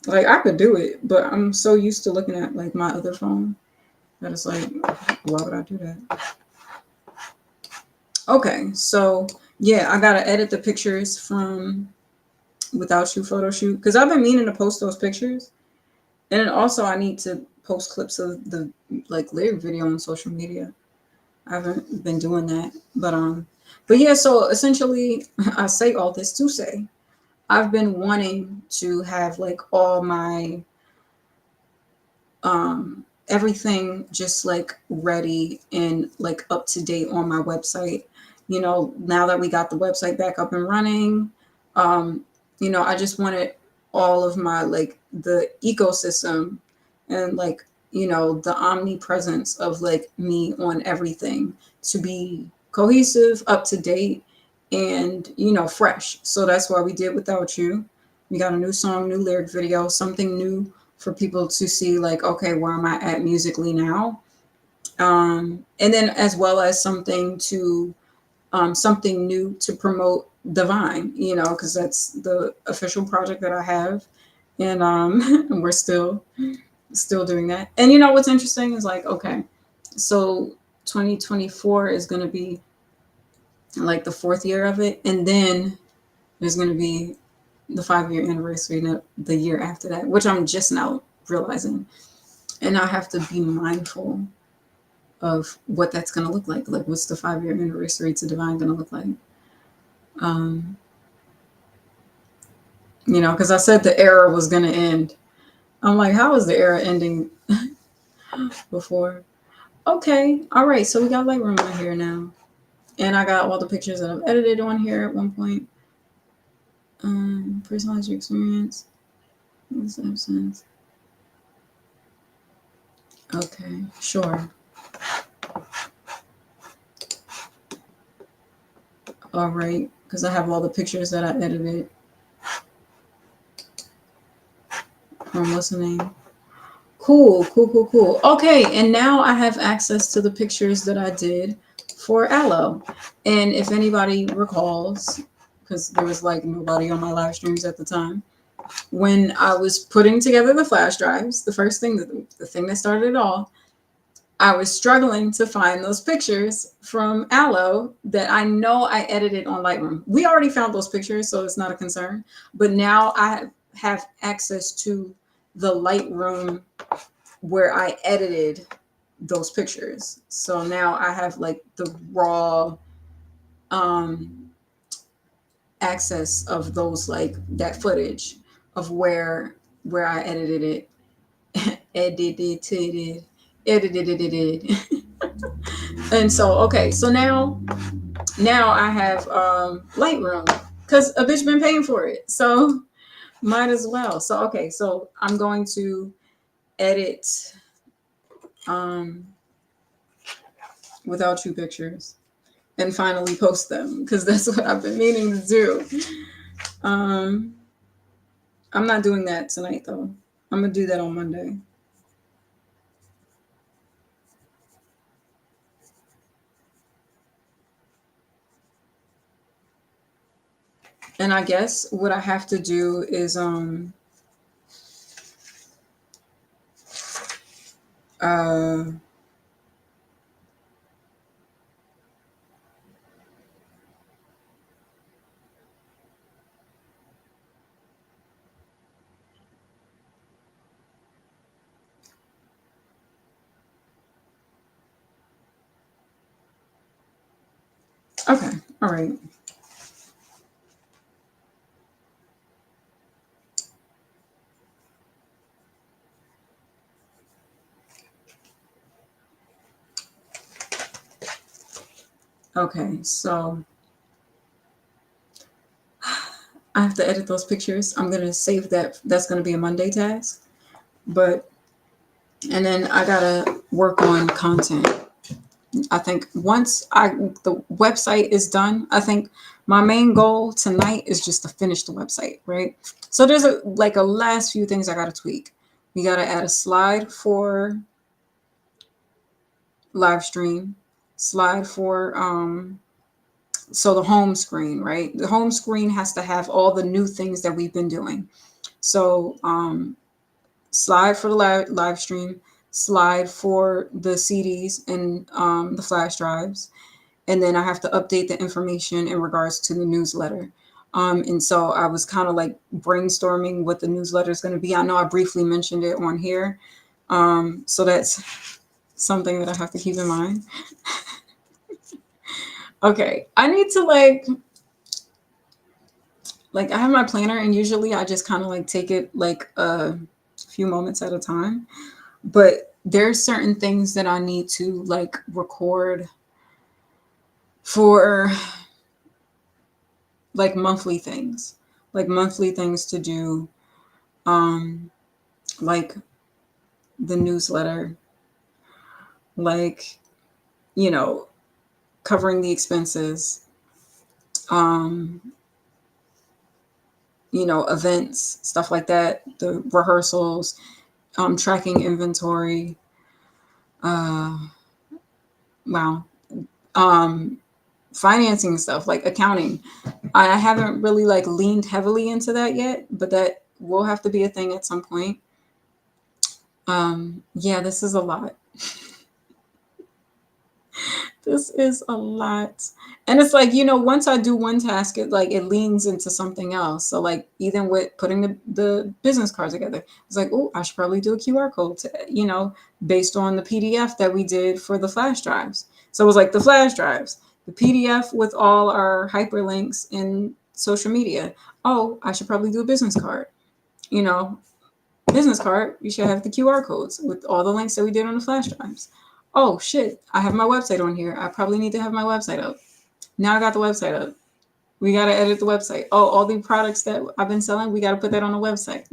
Like I could do it, but I'm so used to looking at like my other phone that it's like, why would I do that? Okay, so yeah, I gotta edit the pictures from Without You photo shoot because I've been meaning to post those pictures, and then also I need to post clips of the like lyric video on social media. I haven't been doing that, but yeah. So essentially, I say all this to say I've been wanting to have like all my everything just like ready and like up to date on my website. Now that we got the website back up and running, um, I just wanted all of my like the ecosystem and like the omnipresence of like me on everything to be cohesive, up to date, and fresh. So that's why we did Without You. We got a new song, new lyric video, something new for people to see like, okay, where am I at musically now? And then as well as something new to promote Divine, because that's the official project that I have. And and we're still doing that. And what's interesting is like, okay, so 2024 is going to be like the fourth year of it, and then there's going to be the 5-year anniversary the year after that, which I'm just now realizing. And I have to be mindful of what that's going to look like. Like, what's the 5-year anniversary to Divine going to look like? Um, because I said the era was going to end. I'm like, how is the era ending before? Okay, all right. So we got Lightroom on here now, and I got all the pictures that I've edited on here at one point. Personalize your experience. What's that sense? Okay, sure. All right, because I have all the pictures that I edited from listening. Cool, cool, cool, cool. Okay, and now I have access to the pictures that I did for Aloe. And if anybody recalls, because there was like nobody on my live streams at the time, when I was putting together the flash drives, the first thing, the thing that started it all, I was struggling to find those pictures from Aloe that I know I edited on Lightroom. We already found those pictures, so it's not a concern. But now I have access to the Lightroom where I edited those pictures. So now I have like the raw um, access of those like that footage of where I edited it, edited it. And so okay, so now I have Lightroom because a bitch been paying for it, so might as well. So okay, so I'm going to edit um, Without You pictures and finally post them because that's what I've been meaning to do. Um, I'm not doing that tonight though. I'm gonna do that on Monday. And I guess what I have to do is uh Okay. All right. Okay. So I have to edit those pictures. I'm gonna save that. That's gonna be a Monday task. But and then I gotta work on content. I think once the website is done, I think my main goal tonight is just to finish the website, right? So there's a last few things I gotta tweak. We gotta add a slide for live stream, slide for so the home screen, right? The home screen has to have all the new things that we've been doing. So slide for the live stream, slide for the CDs and the flash drives, and then I have to update the information in regards to the newsletter. And so I was kind of like brainstorming what the newsletter is going to be. I know I briefly mentioned it on here. So that's something that I have to keep in mind. Okay, I need to like I have my planner, and usually I just kind of like take it like a few moments at a time. But there's certain things that I need to like record for like monthly things to do, um, like the newsletter, like, you know, covering the expenses, um, events, stuff like that, the rehearsals, tracking inventory. Uh, wow. Um, Financing stuff like accounting. I haven't really like leaned heavily into that yet, but that will have to be a thing at some point. Yeah, this is a lot. This is a lot. And it's like, once I do one task, it leans into something else. So like even with putting the business card together, it's like, oh, I should probably do a QR code based on the PDF that we did for the flash drives. So it was like the flash drives, the PDF with all our hyperlinks in social media. Oh, I should probably do a business card. You know, business card, you should have the QR codes with all the links that we did on the flash drives. Oh shit, I have my website on here. I probably need to have my website up. Now I got the website up. We got to edit the website. Oh, all the products that I've been selling, we got to put that on the website.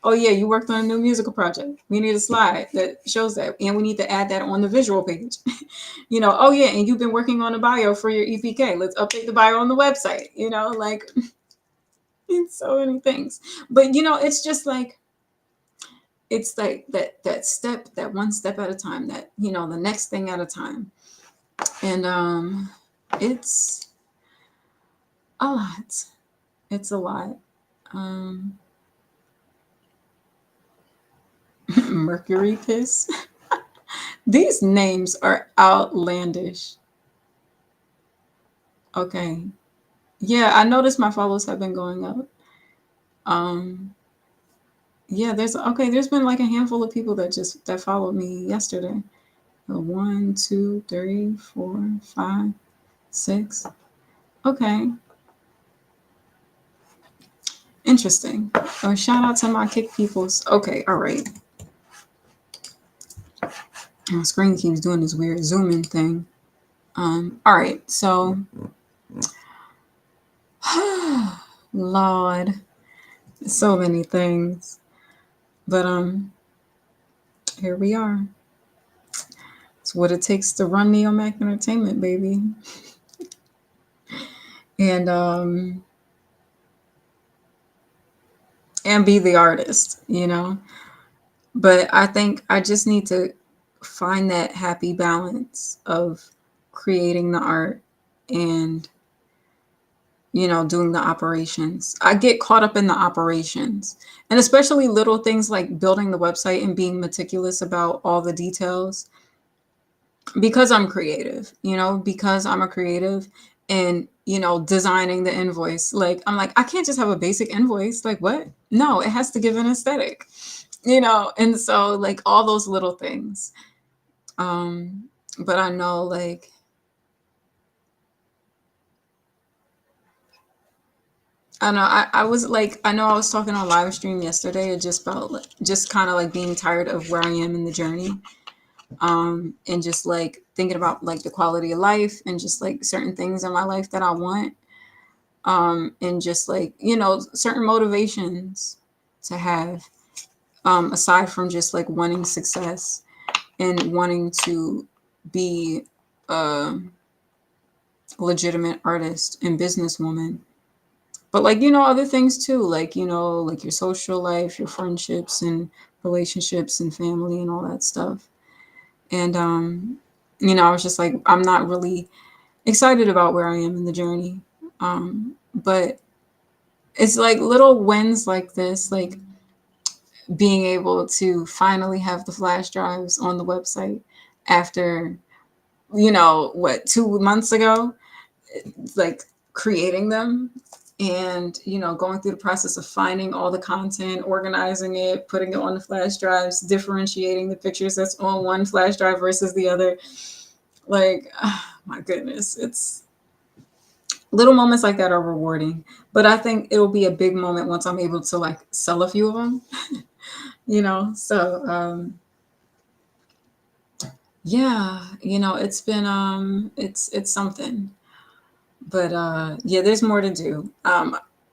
Oh yeah, you worked on a new musical project. We need a slide that shows that, and we need to add that on the visual page. Oh yeah, and you've been working on a bio for your EPK. Let's update the bio on the website. Like it's so many things. But it's just like it's like that step, that one step at a time, that the next thing at a time. And it's a lot. It's a lot. um Mercury piss. These names are outlandish. Okay, yeah, I noticed my follows have been going up. um yeah, there's been like a handful of people that followed me yesterday. 1, 2, 3, 4, 5, 6. Okay, interesting. Shout out to my kick peoples. Okay, all right. My screen keeps doing this weird zooming thing. All right, so Lord, so many things. But here we are. It's what it takes to run Neomac Entertainment, baby. And and be the artist. But I think I just need to find that happy balance of creating the art and doing the operations. I get caught up in the operations, and especially little things like building the website and being meticulous about all the details, because I'm creative, because I'm a creative, and designing the invoice. Like I'm like, I can't just have a basic invoice. Like what? No, it has to give an aesthetic, and so like all those little things. But I know like I know. I was like, I know I was talking on live stream yesterday. It just felt like, just kind of like being tired of where I am in the journey. And just like thinking about like the quality of life and just like certain things in my life that I want. And just like, certain motivations to have, aside from just like wanting success and wanting to be a legitimate artist and businesswoman. But like, other things too, like, like your social life, your friendships and relationships and family and all that stuff. And I was just like, I'm not really excited about where I am in the journey. But it's like little wins like this, like being able to finally have the flash drives on the website after, what, 2 months ago, like creating them and going through the process of finding all the content, organizing it, putting it on the flash drives, differentiating the pictures that's on one flash drive versus the other. Like, oh, my goodness, it's little moments like that are rewarding. But I think it'll be a big moment once I'm able to like sell a few of them. So yeah, it's been it's something. But yeah, there's more to do.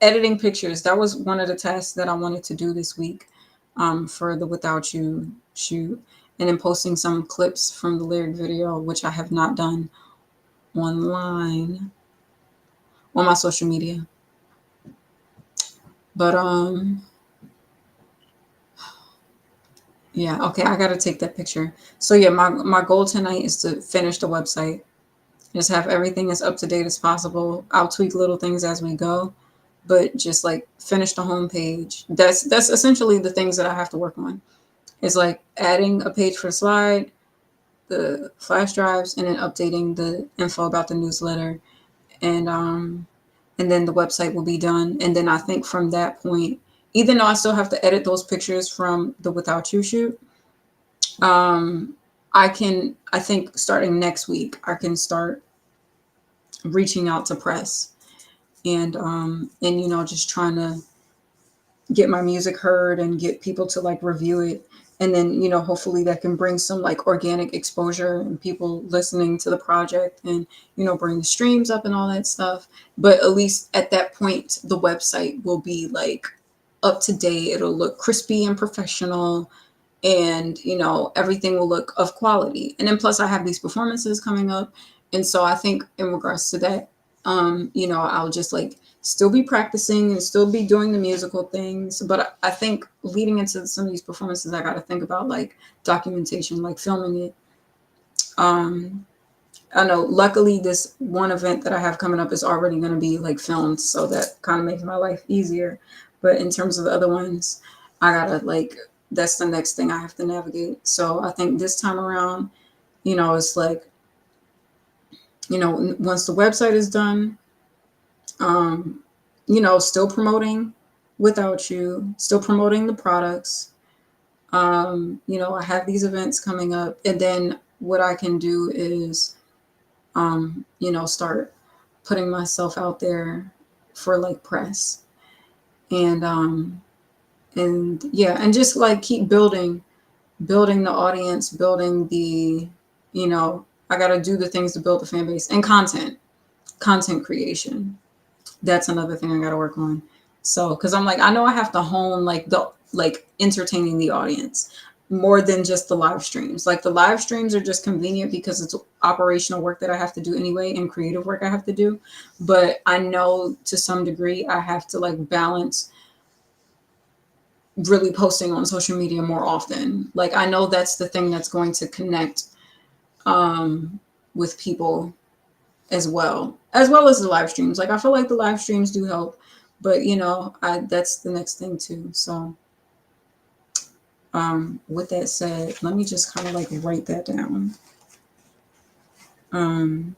Editing pictures, that was one of the tasks that I wanted to do this week, for the Without You shoot. And then posting some clips from the lyric video, which I have not done online on my social media. But yeah, okay, I gotta take that picture. So yeah, my goal tonight is to finish the website. Just have everything as up to date as possible. I'll tweak little things as we go, but just like finish the homepage. That's essentially the things that I have to work on. It's like adding a page for the slide, the flash drives, and then updating the info about the newsletter, and then the website will be done. And then I think from that point, even though I still have to edit those pictures from the Without You shoot, um, I think starting next week, I can start reaching out to press and just trying to get my music heard and get people to like review it. And then hopefully that can bring some like organic exposure and people listening to the project, and bring the streams up and all that stuff. But at least at that point the website will be like up to date, it'll look crispy and professional, and everything will look of quality. And then plus I have these performances coming up, and so I think in regards to that, I'll just like still be practicing and still be doing the musical things. But I think leading into some of these performances, I got to think about like documentation, like filming it. um I know luckily this one event that I have coming up is already going to be like filmed, so that kind of makes my life easier. But in terms of the other ones, I gotta like, that's the next thing I have to navigate. So I think this time around, it's like, once the website is done, um, still promoting Without You, still promoting the products. I have these events coming up, and then what I can do is start putting myself out there for like press, and yeah, and just like keep building the audience, building the, I got to do the things to build the fan base and content creation. That's another thing I got to work on. So, cause I'm like, I know I have to hone like the, like entertaining the audience more than just the live streams. Like the live streams are just convenient because it's operational work that I have to do anyway and creative work I have to do. But I know to some degree I have to like balance really posting on social media more often. Like I know that's the thing that's going to connect um, with people as well as the live streams. Like I feel like the live streams do help, but that's the next thing too. So with that said, let me just kind of like write that down. Um,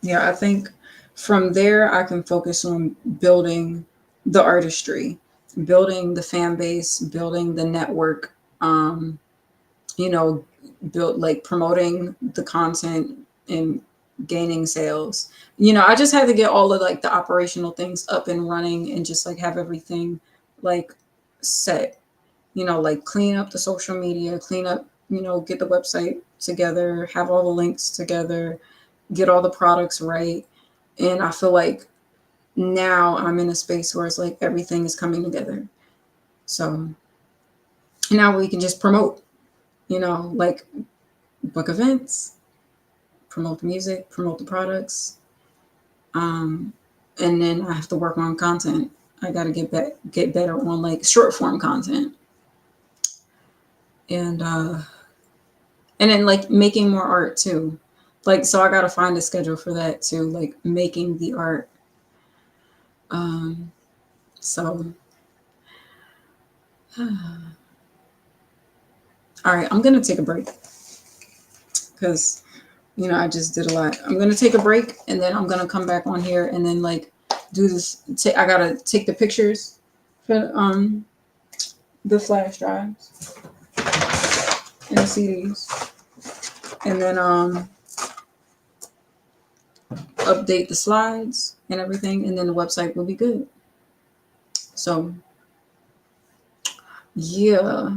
yeah, I think from there I can focus on building the artistry, building the fan base, building the network, you know, build like promoting the content and gaining sales. I just had to get all of like the operational things up and running and just like have everything like set. Like clean up the social media, clean up, get the website together, have all the links together, get all the products right. And I feel like now I'm in a space where it's like everything is coming together. So now we can just promote, like book events, promote the music, promote the products. Um, and then I have to work on content. I got to get better on like short form content. And then like making more art too. Like, so I got to find a schedule for that too, like making the art. Um, so, all right, I'm going to take a break because, I just did a lot. I'm going to take a break and then I'm going to come back on here and then like do this. I got to take the pictures for the flash drives and the CDs. And then update the slides and everything, and then the website will be good. So yeah.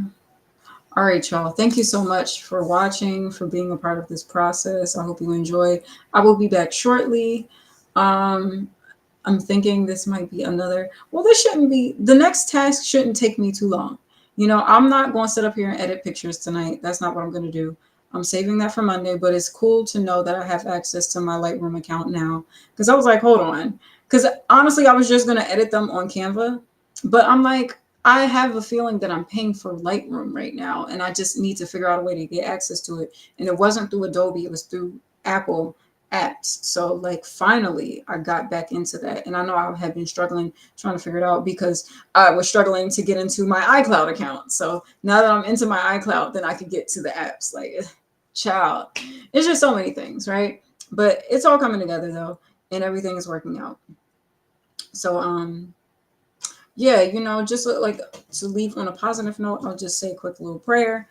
All right, y'all. Thank you so much for watching, for being a part of this process. I hope you enjoy. I will be back shortly. um I'm thinking this might be another, well, this shouldn't be, the next task shouldn't take me too long. I'm not going to sit up here and edit pictures tonight. That's not what I'm going to do. I'm saving that for Monday, but it's cool to know that I have access to my Lightroom account now. Because I was like, hold on. Because honestly, I was just going to edit them on Canva. But I'm like, I have a feeling that I'm paying for Lightroom right now. And I just need to figure out a way to get access to it. And it wasn't through Adobe, it was through Apple apps. So like finally I got back into that. And I know I have been struggling trying to figure it out because I was struggling to get into my iCloud account. So now that I'm into my iCloud, then I could get to the apps. Like, child, it's just so many things, right? But it's all coming together though, and everything is working out. So yeah, just like to leave on a positive note, I'll just say a quick little prayer.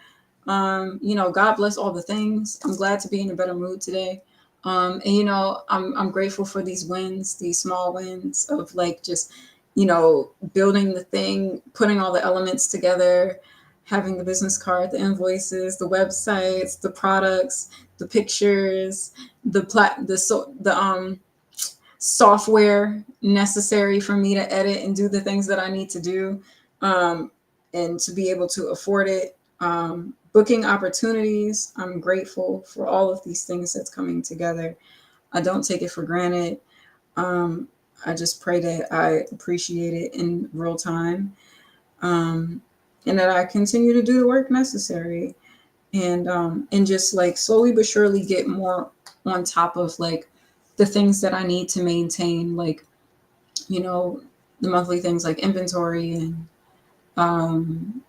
God bless all the things. I'm glad to be in a better mood today. And I'm grateful for these wins, these small wins of like just, building the thing, putting all the elements together, having the business card, the invoices, the websites, the products, the pictures, the software necessary for me to edit and do the things that I need to do, and to be able to afford it. Booking opportunities. I'm grateful for all of these things that's coming together. I don't take it for granted. Um, I just pray that I appreciate it in real time, and that I continue to do the work necessary, and just like slowly but surely get more on top of like the things that I need to maintain, like the monthly things like inventory and um,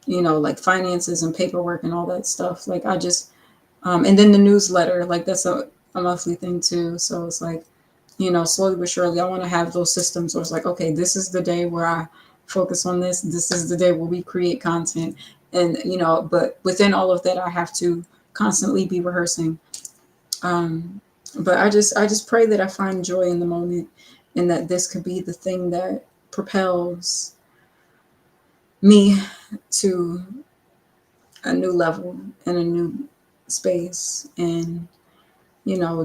like finances and paperwork and all that stuff. Like I just and then the newsletter, like that's a monthly thing too. So it's like, slowly but surely I want to have those systems where it's like, okay, this is the day where I focus on this. This is the day where we create content. And, but within all of that, I have to constantly be rehearsing. But I just pray that I find joy in the moment and that this could be the thing that propels me to a new level and a new space, and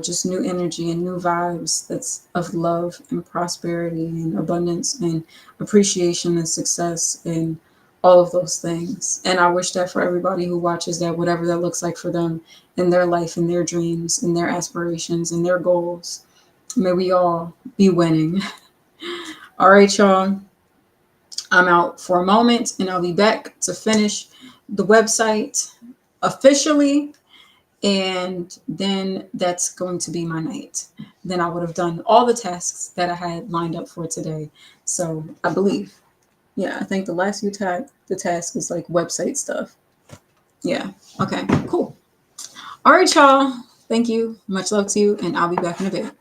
just new energy and new vibes that's of love and prosperity and abundance and appreciation and success and all of those things. And I wish that for everybody who watches that, whatever that looks like for them in their life and their dreams and their aspirations and their goals, may we all be winning. All right, y'all. I'm out for a moment and I'll be back to finish the website officially, and then that's going to be my night. Then I would have done all the tasks that I had lined up for today. So I believe, yeah, I think the last few the task was like website stuff. Yeah. Okay, cool. All right, y'all. Thank you. Much love to you, and I'll be back in a bit.